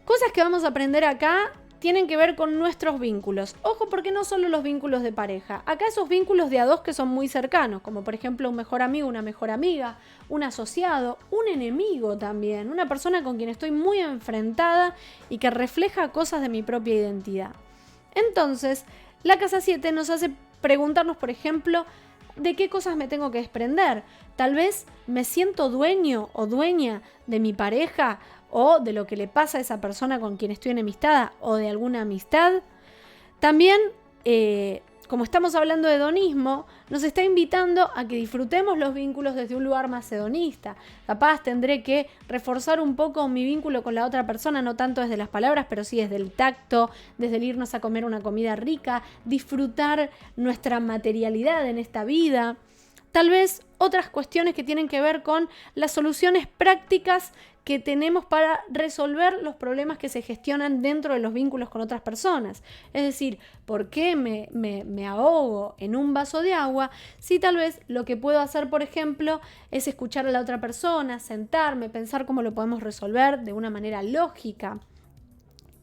Cosas que vamos a aprender acá tienen que ver con nuestros vínculos. Ojo, porque no solo los vínculos de pareja. Acá esos vínculos de a dos que son muy cercanos, como por ejemplo un mejor amigo, una mejor amiga, un asociado, un enemigo también, una persona con quien estoy muy enfrentada y que refleja cosas de mi propia identidad. Entonces, la casa 7 nos hace preguntarnos, por ejemplo, ¿de qué cosas me tengo que desprender? Tal vez me siento dueño o dueña de mi pareja o de lo que le pasa a esa persona con quien estoy enemistada o de alguna amistad. También, como estamos hablando de hedonismo, nos está invitando a que disfrutemos los vínculos desde un lugar más hedonista. Capaz tendré que reforzar un poco mi vínculo con la otra persona, no tanto desde las palabras, pero sí desde el tacto, desde el irnos a comer una comida rica, disfrutar nuestra materialidad en esta vida. Tal vez otras cuestiones que tienen que ver con las soluciones prácticas que tenemos para resolver los problemas que se gestionan dentro de los vínculos con otras personas. Es decir, ¿por qué me ahogo en un vaso de agua si tal vez lo que puedo hacer, por ejemplo, es escuchar a la otra persona, sentarme, pensar cómo lo podemos resolver de una manera lógica?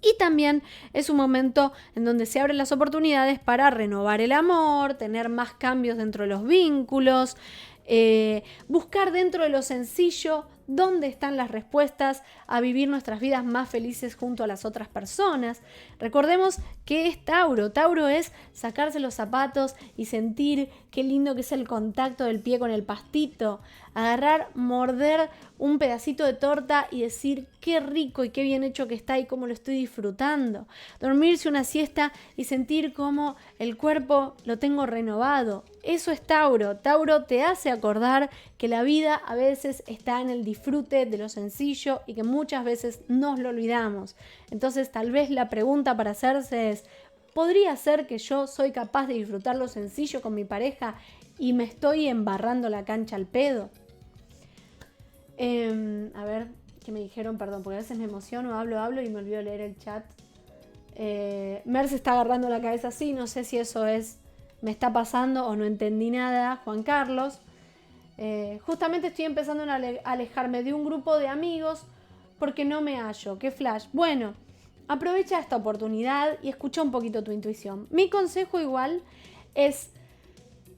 Y también es un momento en donde se abren las oportunidades para renovar el amor, tener más cambios dentro de los vínculos, buscar dentro de lo sencillo dónde están las respuestas a vivir nuestras vidas más felices junto a las otras personas. Recordemos que es Tauro. Tauro es sacarse los zapatos y sentir qué lindo que es el contacto del pie con el pastito. Agarrar, morder un pedacito de torta y decir qué rico y qué bien hecho que está y cómo lo estoy disfrutando. Dormirse una siesta y sentir cómo el cuerpo lo tengo renovado. Eso es Tauro. Tauro te hace acordar que la vida a veces está en el disfrute de lo sencillo y que muchas veces nos lo olvidamos. Entonces tal vez la pregunta para hacerse es: ¿podría ser que yo soy capaz de disfrutar lo sencillo con mi pareja y me estoy embarrando la cancha al pedo? A ver, ¿qué me dijeron? Perdón, porque a veces me emociono, hablo y me olvido leer el chat. Mer se está agarrando la cabeza así, no sé si eso me está pasando o no entendí nada, Juan Carlos. Justamente estoy empezando a alejarme de un grupo de amigos porque no me hallo. ¿Qué flash? Bueno, aprovecha esta oportunidad y escucha un poquito tu intuición. Mi consejo igual es: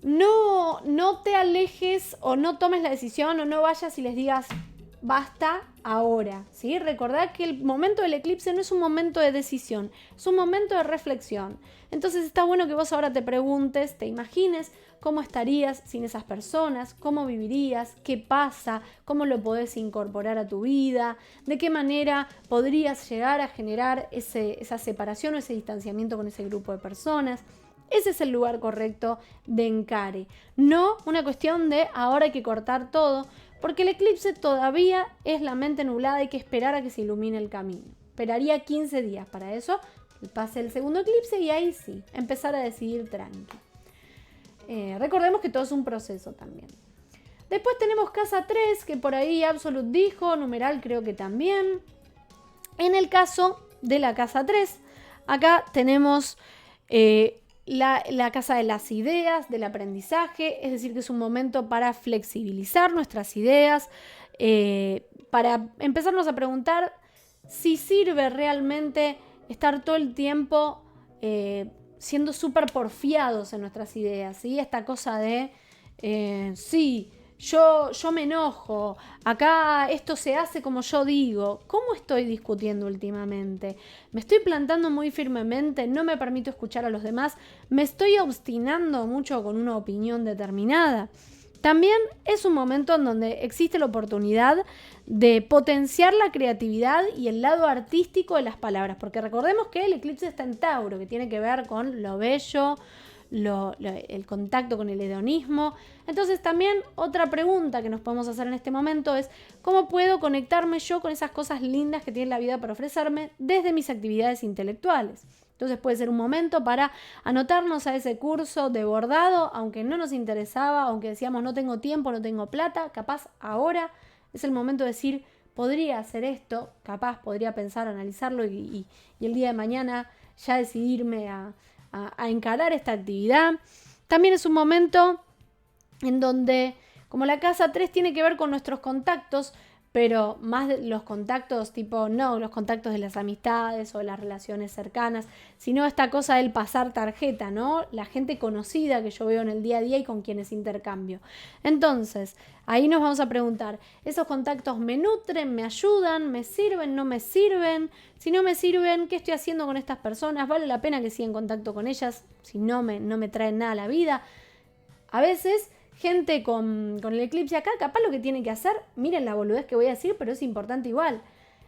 no te alejes o no tomes la decisión o no vayas y les digas basta ahora, ¿sí? Recordad que el momento del eclipse no es un momento de decisión, es un momento de reflexión. Entonces está bueno que vos ahora te preguntes, te imagines cómo estarías sin esas personas, cómo vivirías, qué pasa, cómo lo podés incorporar a tu vida, de qué manera podrías llegar a generar esa separación o ese distanciamiento con ese grupo de personas. Ese es el lugar correcto de encare. No una cuestión de ahora hay que cortar todo, porque el eclipse todavía es la mente nublada, hay que esperar a que se ilumine el camino. Esperaría 15 días para eso, pase el segundo eclipse y ahí sí, empezar a decidir tranqui. Recordemos que todo es un proceso también. Después tenemos casa 3, que por ahí Absolute dijo, numeral creo que también. En el caso de la casa 3, acá tenemos la casa de las ideas, del aprendizaje, es decir, que es un momento para flexibilizar nuestras ideas, para empezarnos a preguntar si sirve realmente estar todo el tiempo siendo súper porfiados en nuestras ideas, ¿sí? Esta cosa de Sí, yo me enojo, acá esto se hace como yo digo. ¿Cómo estoy discutiendo últimamente? ¿Me estoy plantando muy firmemente? ¿No me permito escuchar a los demás? ¿Me estoy obstinando mucho con una opinión determinada? También es un momento en donde existe la oportunidad de potenciar la creatividad y el lado artístico de las palabras, porque recordemos que el eclipse está en Tauro, que tiene que ver con lo bello, el contacto con el hedonismo. Entonces también otra pregunta que nos podemos hacer en este momento es ¿cómo puedo conectarme yo con esas cosas lindas que tiene la vida para ofrecerme desde mis actividades intelectuales? Entonces puede ser un momento para anotarnos a ese curso de bordado, aunque no nos interesaba, aunque decíamos no tengo tiempo, no tengo plata, capaz ahora es el momento de decir podría hacer esto, capaz podría pensar, analizarlo y el día de mañana ya decidirme a encarar esta actividad. También es un momento en donde, como la casa 3 tiene que ver con nuestros contactos, pero más de los contactos tipo, no los contactos de las amistades o las relaciones cercanas, sino esta cosa del pasar tarjeta, ¿no? La gente conocida que yo veo en el día a día y con quienes intercambio. Entonces, ahí nos vamos a preguntar, ¿esos contactos me nutren, me ayudan, me sirven, no me sirven? Si no me sirven, ¿qué estoy haciendo con estas personas? ¿Vale la pena que siga en contacto con ellas si no me traen nada a la vida? A veces gente con el eclipse acá, capaz lo que tiene que hacer, miren la boludez que voy a decir, pero es importante igual.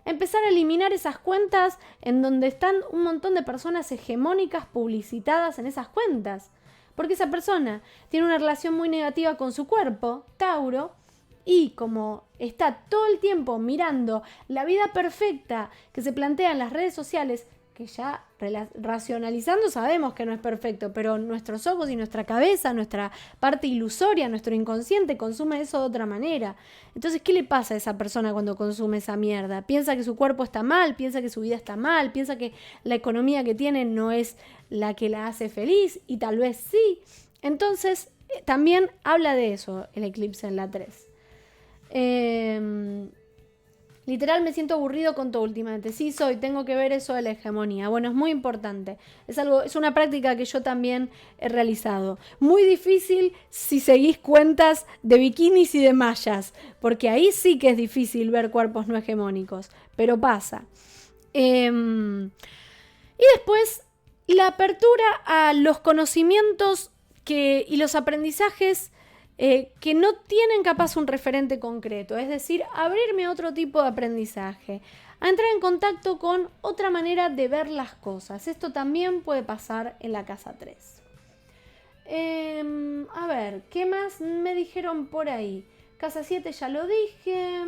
Empezar a eliminar esas cuentas en donde están un montón de personas hegemónicas publicitadas en esas cuentas. Porque esa persona tiene una relación muy negativa con su cuerpo, Tauro, y como está todo el tiempo mirando la vida perfecta que se plantea en las redes sociales, que ya racionalizando sabemos que no es perfecto, pero nuestros ojos y nuestra cabeza, nuestra parte ilusoria, nuestro inconsciente consume eso de otra manera. Entonces, ¿qué le pasa a esa persona cuando consume esa mierda? Piensa que su cuerpo está mal, piensa que su vida está mal, piensa que la economía que tiene no es la que la hace feliz, y tal vez sí. Entonces, también habla de eso el eclipse en la 3. Literal me siento aburrido con todo últimamente. Sí soy, tengo que ver eso de la hegemonía. Bueno, es muy importante. Es una práctica que yo también he realizado. Muy difícil si seguís cuentas de bikinis y de mallas, porque ahí sí que es difícil ver cuerpos no hegemónicos, pero pasa. Y después la apertura a los conocimientos y los aprendizajes que no tienen capaz un referente concreto, es decir, abrirme a otro tipo de aprendizaje, a entrar en contacto con otra manera de ver las cosas. Esto también puede pasar en la casa 3. A ver, ¿qué más me dijeron por ahí? Casa 7 ya lo dije.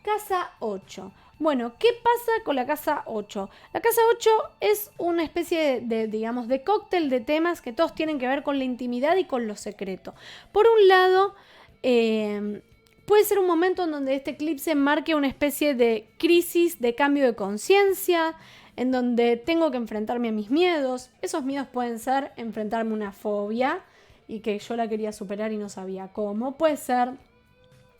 Casa 8. Bueno, ¿qué pasa con la casa 8? La casa 8 es una especie de cóctel de temas que todos tienen que ver con la intimidad y con lo secreto. Por un lado, puede ser un momento en donde este eclipse marque una especie de crisis de cambio de conciencia, en donde tengo que enfrentarme a mis miedos. Esos miedos pueden ser enfrentarme a una fobia y que yo la quería superar y no sabía cómo. Puede ser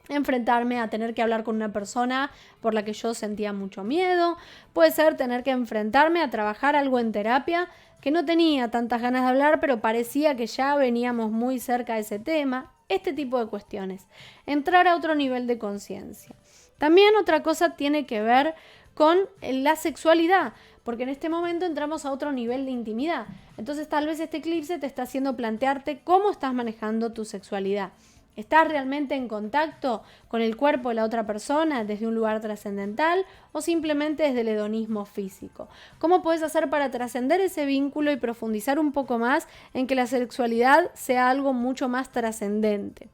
enfrentarme a tener que hablar con una persona por la que yo sentía mucho miedo. Puede ser tener que enfrentarme a trabajar algo en terapia que no tenía tantas ganas de hablar, pero parecía que ya veníamos muy cerca de ese tema. Este tipo de cuestiones. Entrar a otro nivel de conciencia. También otra cosa tiene que ver con la sexualidad, porque en este momento entramos a otro nivel de intimidad. Entonces tal vez este eclipse te está haciendo plantearte cómo estás manejando tu sexualidad. ¿Estás realmente en contacto con el cuerpo de la otra persona desde un lugar trascendental o simplemente desde el hedonismo físico? ¿Cómo puedes hacer para trascender ese vínculo y profundizar un poco más en que la sexualidad sea algo mucho más trascendente?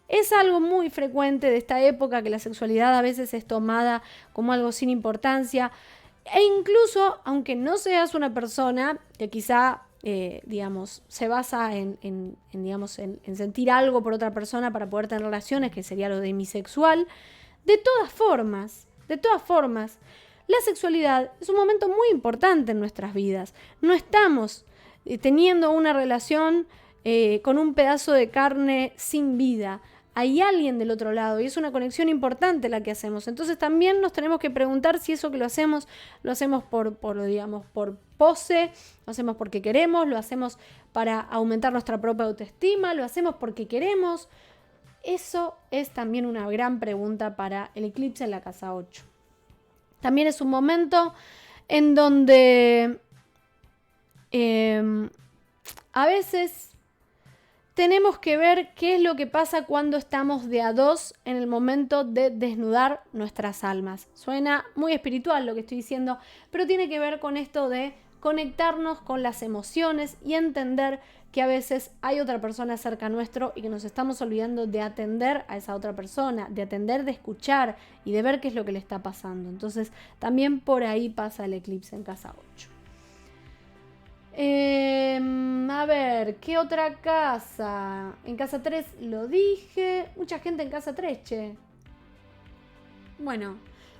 Es algo muy frecuente de esta época que la sexualidad a veces es tomada como algo sin importancia, e incluso, aunque no seas una persona que quizá se basa en sentir algo por otra persona para poder tener relaciones, que sería lo demisexual, de todas formas, la sexualidad es un momento muy importante en nuestras vidas. No estamos teniendo una relación con un pedazo de carne sin vida. hay alguien del otro lado y es una conexión importante la que hacemos. Entonces también nos tenemos que preguntar si eso que lo hacemos por pose, lo hacemos porque queremos, lo hacemos para aumentar nuestra propia autoestima, lo hacemos porque queremos. Eso es también una gran pregunta para el eclipse en la casa 8. También es un momento en donde a veces tenemos que ver qué es lo que pasa cuando estamos de a dos en el momento de desnudar nuestras almas. Suena muy espiritual lo que estoy diciendo, pero tiene que ver con esto de conectarnos con las emociones y entender que a veces hay otra persona cerca nuestro y que nos estamos olvidando de atender a esa otra persona, de atender, de escuchar y de ver qué es lo que le está pasando. Entonces, también por ahí pasa el eclipse en casa 8. A ver, ¿qué otra casa? En casa 3 lo dije. Mucha gente en casa 3, che. Bueno,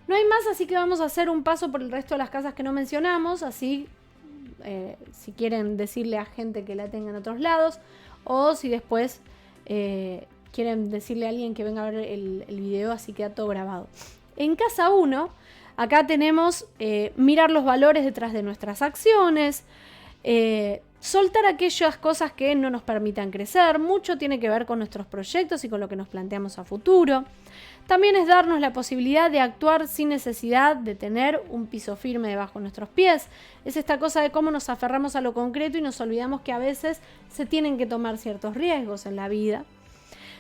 no hay más, así que vamos a hacer un paso por el resto de las casas que no mencionamos. Así, si quieren decirle a gente que la tenga en otros lados, o si después quieren decirle a alguien que venga a ver el video, así queda todo grabado. En casa 1, acá tenemos mirar los valores detrás de nuestras acciones. Soltar aquellas cosas que no nos permitan crecer. Mucho tiene que ver con nuestros proyectos y con lo que nos planteamos a futuro. También es darnos la posibilidad de actuar sin necesidad de tener un piso firme debajo de nuestros pies. Es esta cosa de cómo nos aferramos a lo concreto y nos olvidamos que a veces se tienen que tomar ciertos riesgos en la vida.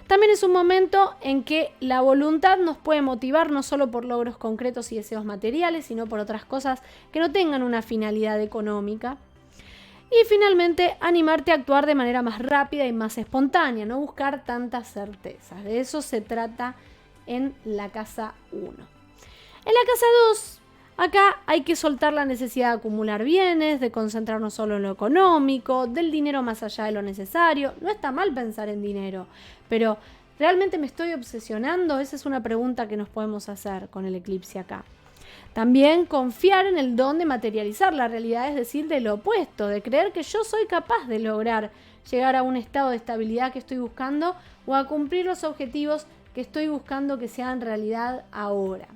También es un momento en que la voluntad nos puede motivar no solo por logros concretos y deseos materiales, sino por otras cosas que no tengan una finalidad económica. Y finalmente, animarte a actuar de manera más rápida y más espontánea, no buscar tantas certezas. De eso se trata en la casa 1. En la casa 2, acá hay que soltar la necesidad de acumular bienes, de concentrarnos solo en lo económico, del dinero más allá de lo necesario. No está mal pensar en dinero, pero ¿realmente me estoy obsesionando? Esa es una pregunta que nos podemos hacer con el eclipse acá. También confiar en el don de materializar la realidad, es decir, de lo opuesto, de creer que yo soy capaz de lograr llegar a un estado de estabilidad que estoy buscando o a cumplir los objetivos que estoy buscando que sean realidad ahora.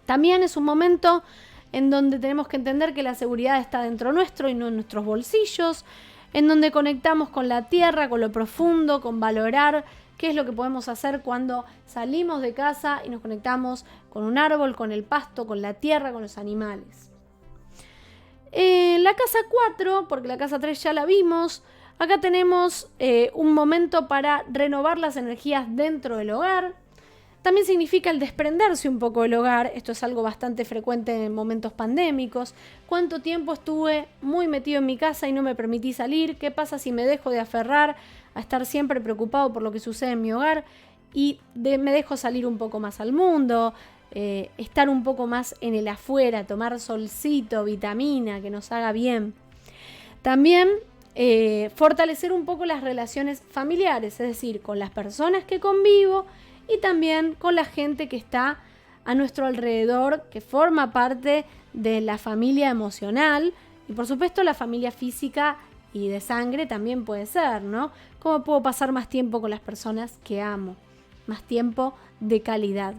También es un momento en donde tenemos que entender que la seguridad está dentro nuestro y no en nuestros bolsillos, en donde conectamos con la tierra, con lo profundo, con valorar qué es lo que podemos hacer cuando salimos de casa y nos conectamos con un árbol, con el pasto, con la tierra, con los animales. La casa 4, porque la casa 3 ya la vimos, acá tenemos un momento para renovar las energías dentro del hogar. También significa el desprenderse un poco del hogar. Esto es algo bastante frecuente en momentos pandémicos. ¿Cuánto tiempo estuve muy metido en mi casa y no me permití salir? ¿Qué pasa si me dejo de aferrar a estar siempre preocupado por lo que sucede en mi hogar y me dejo salir un poco más al mundo, estar un poco más en el afuera, tomar solcito, vitamina, que nos haga bien? También fortalecer un poco las relaciones familiares, es decir, con las personas que convivo y también con la gente que está a nuestro alrededor, que forma parte de la familia emocional y por supuesto la familia física y de sangre también puede ser, ¿no? ¿Cómo puedo pasar más tiempo con las personas que amo? Más tiempo de calidad.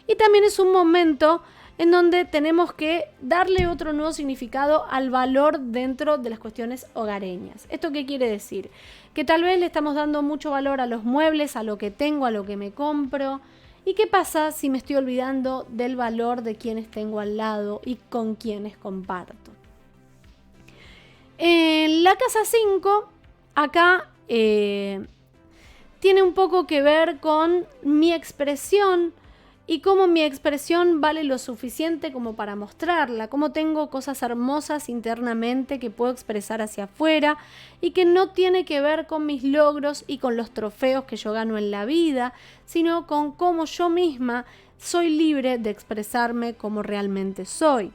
Y también es un momento en donde tenemos que darle otro nuevo significado al valor dentro de las cuestiones hogareñas. ¿Esto qué quiere decir? Que tal vez le estamos dando mucho valor a los muebles, a lo que tengo, a lo que me compro. ¿Y qué pasa si me estoy olvidando del valor de quienes tengo al lado y con quienes comparto? En la casa 5, acá tiene un poco que ver con mi expresión y cómo mi expresión vale lo suficiente como para mostrarla, cómo tengo cosas hermosas internamente que puedo expresar hacia afuera y que no tiene que ver con mis logros y con los trofeos que yo gano en la vida, sino con cómo yo misma soy libre de expresarme como realmente soy.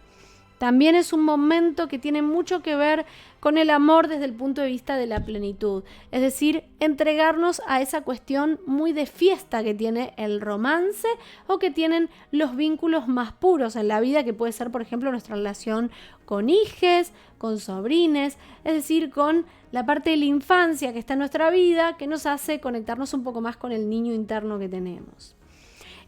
También es un momento que tiene mucho que ver con el amor desde el punto de vista de la plenitud. Es decir, entregarnos a esa cuestión muy de fiesta que tiene el romance o que tienen los vínculos más puros en la vida, que puede ser, por ejemplo, nuestra relación con hijes, con sobrines, es decir, con la parte de la infancia que está en nuestra vida, que nos hace conectarnos un poco más con el niño interno que tenemos.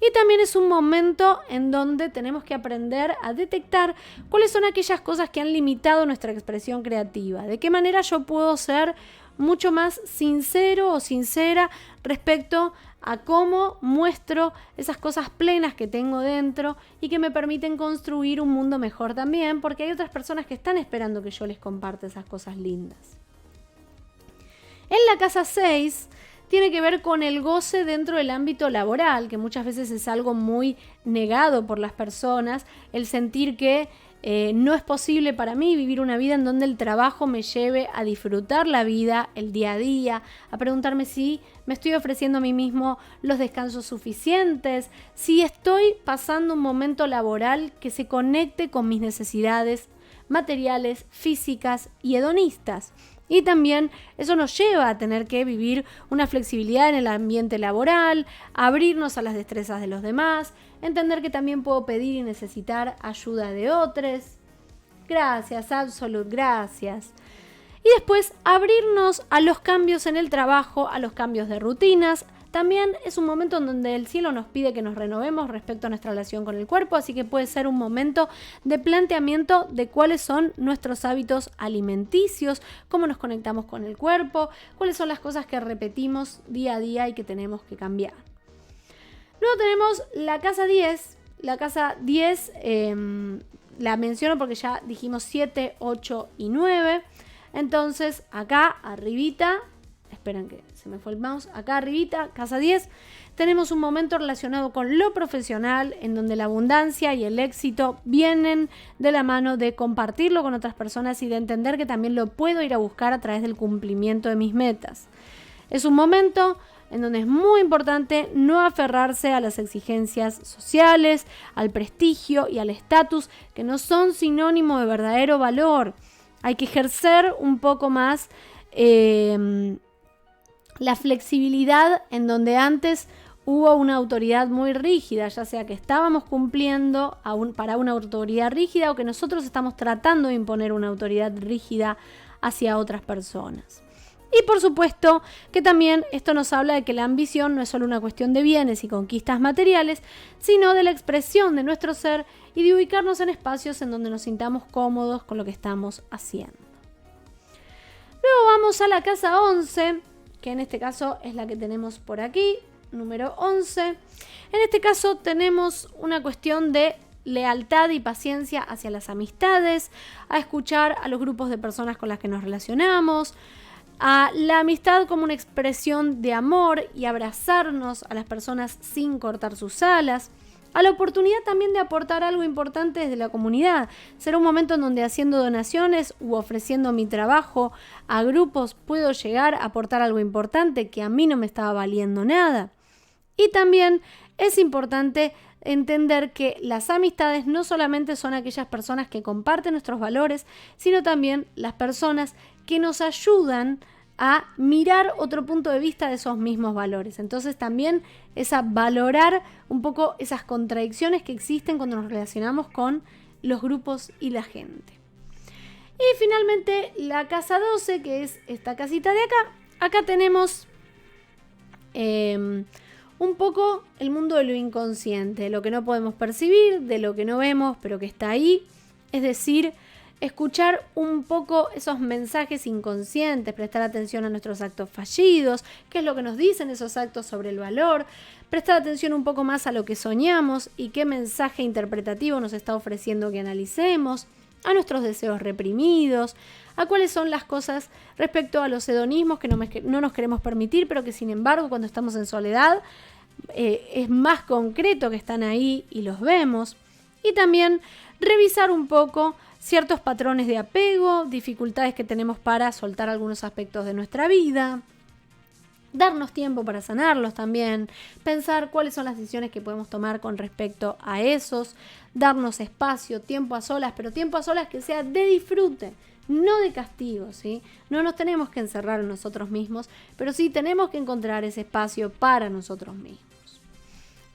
Y también es un momento en donde tenemos que aprender a detectar cuáles son aquellas cosas que han limitado nuestra expresión creativa. De qué manera yo puedo ser mucho más sincero o sincera respecto a cómo muestro esas cosas plenas que tengo dentro y que me permiten construir un mundo mejor también, porque hay otras personas que están esperando que yo les comparta esas cosas lindas. En la casa 6 tiene que ver con el goce dentro del ámbito laboral, que muchas veces es algo muy negado por las personas, el sentir que no es posible para mí vivir una vida en donde el trabajo me lleve a disfrutar la vida, el día a día, a preguntarme si me estoy ofreciendo a mí mismo los descansos suficientes, si estoy pasando un momento laboral que se conecte con mis necesidades materiales, físicas y hedonistas. Y también eso nos lleva a tener que vivir una flexibilidad en el ambiente laboral, abrirnos a las destrezas de los demás, entender que también puedo pedir y necesitar ayuda de otros. Gracias, Absolute, gracias. Y después abrirnos a los cambios en el trabajo, a los cambios de rutinas. También es un momento en donde el cielo nos pide que nos renovemos respecto a nuestra relación con el cuerpo, así que puede ser un momento de planteamiento de cuáles son nuestros hábitos alimenticios, cómo nos conectamos con el cuerpo, cuáles son las cosas que repetimos día a día y que tenemos que cambiar. Luego tenemos la casa 10. La casa 10 la menciono porque ya dijimos 7, 8 y 9. Entonces acá arribita, esperen que se me fue el mouse, acá arribita, casa 10, tenemos un momento relacionado con lo profesional, en donde la abundancia y el éxito vienen de la mano de compartirlo con otras personas y de entender que también lo puedo ir a buscar a través del cumplimiento de mis metas. Es un momento en donde es muy importante no aferrarse a las exigencias sociales, al prestigio y al estatus, que no son sinónimo de verdadero valor. Hay que ejercer un poco más la flexibilidad en donde antes hubo una autoridad muy rígida, ya sea que estábamos cumpliendo para una autoridad rígida o que nosotros estamos tratando de imponer una autoridad rígida hacia otras personas. Y por supuesto que también esto nos habla de que la ambición no es solo una cuestión de bienes y conquistas materiales, sino de la expresión de nuestro ser y de ubicarnos en espacios en donde nos sintamos cómodos con lo que estamos haciendo. Luego vamos a la casa 11, que en este caso es la que tenemos por aquí, número 11. En este caso tenemos una cuestión de lealtad y paciencia hacia las amistades, a escuchar a los grupos de personas con las que nos relacionamos, a la amistad como una expresión de amor y abrazarnos a las personas sin cortar sus alas, a la oportunidad también de aportar algo importante desde la comunidad. Será un momento en donde haciendo donaciones u ofreciendo mi trabajo a grupos puedo llegar a aportar algo importante que a mí no me estaba valiendo nada. Y también es importante entender que las amistades no solamente son aquellas personas que comparten nuestros valores, sino también las personas que nos ayudan a mirar otro punto de vista de esos mismos valores. Entonces también es a valorar un poco esas contradicciones que existen cuando nos relacionamos con los grupos y la gente. Y finalmente la casa 12, que es esta casita de acá. Acá tenemos un poco el mundo de lo inconsciente, de lo que no podemos percibir, de lo que no vemos, pero que está ahí. Es decir, escuchar un poco esos mensajes inconscientes, prestar atención a nuestros actos fallidos, qué es lo que nos dicen esos actos sobre el valor, prestar atención un poco más a lo que soñamos y qué mensaje interpretativo nos está ofreciendo que analicemos, a nuestros deseos reprimidos, a cuáles son las cosas respecto a los hedonismos que no nos queremos permitir, pero que sin embargo cuando estamos en soledad es más concreto que están ahí y los vemos. Y también revisar un poco ciertos patrones de apego, dificultades que tenemos para soltar algunos aspectos de nuestra vida. darnos tiempo para sanarlos también, pensar cuáles son las decisiones que podemos tomar con respecto a esos, darnos espacio, tiempo a solas, pero tiempo a solas que sea de disfrute, no de castigo, ¿sí? No nos tenemos que encerrar en nosotros mismos, pero sí tenemos que encontrar ese espacio para nosotros mismos.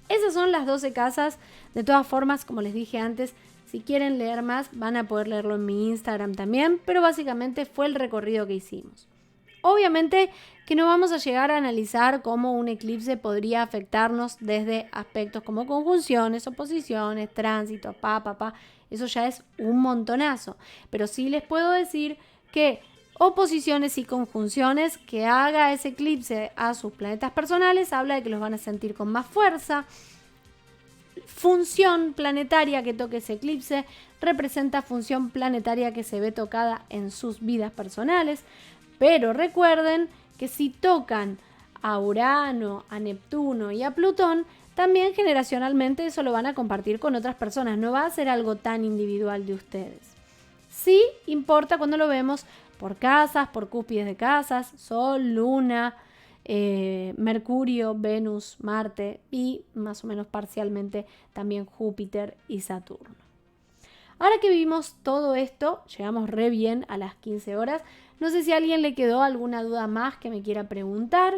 Esas son las 12 casas. De todas formas, como les dije antes, si quieren leer más, van a poder leerlo en mi Instagram también, pero básicamente fue el recorrido que hicimos. Obviamente que no vamos a llegar a analizar cómo un eclipse podría afectarnos desde aspectos como conjunciones, oposiciones, tránsito, eso ya es un montonazo. Pero sí les puedo decir que oposiciones y conjunciones que haga ese eclipse a sus planetas personales habla de que los van a sentir con más fuerza. Función planetaria que toque ese eclipse representa función planetaria que se ve tocada en sus vidas personales. Pero recuerden que si tocan a Urano, a Neptuno y a Plutón, también generacionalmente eso lo van a compartir con otras personas. No va a ser algo tan individual de ustedes. Sí importa cuando lo vemos por casas, por cúspides de casas, Sol, Luna, Mercurio, Venus, Marte y más o menos parcialmente también Júpiter y Saturno. Ahora que vimos todo esto, llegamos re bien a las 15 horas. No sé si a alguien le quedó alguna duda más que me quiera preguntar.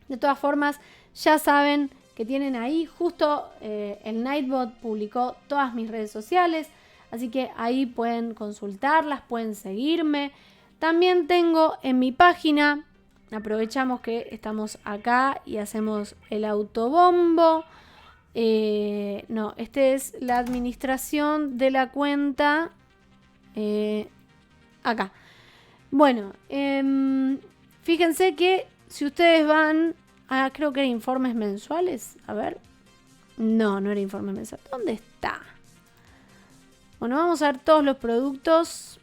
De todas formas, ya saben que tienen ahí, justo el Nightbot publicó todas mis redes sociales, así que ahí pueden consultarlas, pueden seguirme. También tengo en mi página, aprovechamos que estamos acá y hacemos el autobombo. No, este es la administración de la cuenta acá. Bueno, fíjense que si ustedes van a, creo que era informes mensuales, a ver, no era informe mensual, ¿dónde está? Bueno, vamos a ver todos los productos.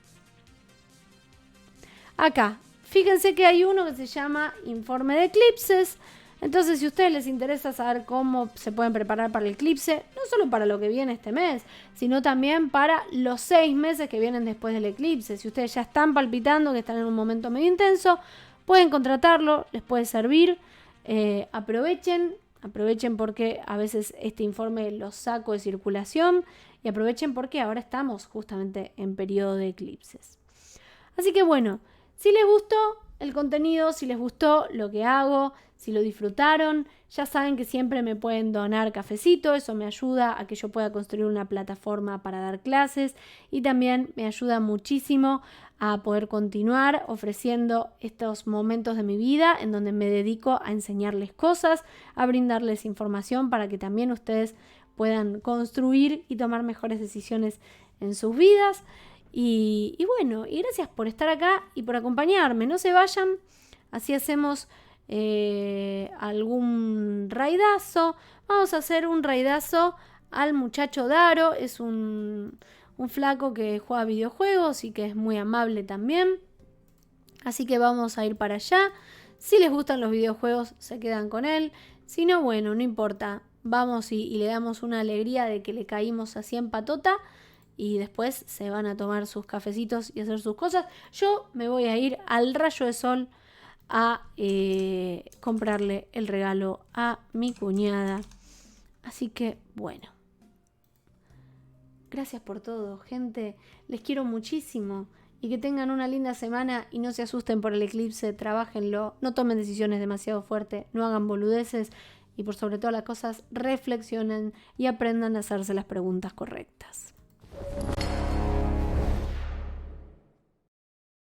Acá, fíjense que hay uno que se llama informe de eclipses. Entonces, si a ustedes les interesa saber cómo se pueden preparar para el eclipse, no solo para lo que viene este mes, sino también para los 6 meses que vienen después del eclipse. Si ustedes ya están palpitando, que están en un momento medio intenso, pueden contratarlo, les puede servir. Aprovechen porque a veces este informe lo saco de circulación y aprovechen porque ahora estamos justamente en periodo de eclipses. Así que bueno, si les gustó el contenido, si les gustó lo que hago, si lo disfrutaron, ya saben que siempre me pueden donar cafecito, eso me ayuda a que yo pueda construir una plataforma para dar clases y también me ayuda muchísimo a poder continuar ofreciendo estos momentos de mi vida en donde me dedico a enseñarles cosas, a brindarles información para que también ustedes puedan construir y tomar mejores decisiones en sus vidas. Y bueno, y gracias por estar acá y por acompañarme. No se vayan, así hacemos algún raidazo. Vamos a hacer un raidazo al muchacho Daro. Es un flaco que juega videojuegos y que es muy amable también. Así que vamos a ir para allá. Si les gustan los videojuegos, se quedan con él. Si no, bueno, no importa. Vamos y le damos una alegría de que le caímos así en patota. Y después se van a tomar sus cafecitos y hacer sus cosas. Yo me voy a ir al Rayo de Sol a comprarle el regalo a mi cuñada. Así que bueno. Gracias por todo, gente. Les quiero muchísimo. Y que tengan una linda semana y no se asusten por el eclipse. Trabájenlo. No tomen decisiones demasiado fuertes. No hagan boludeces. Y por sobre todas las cosas, reflexionen y aprendan a hacerse las preguntas correctas.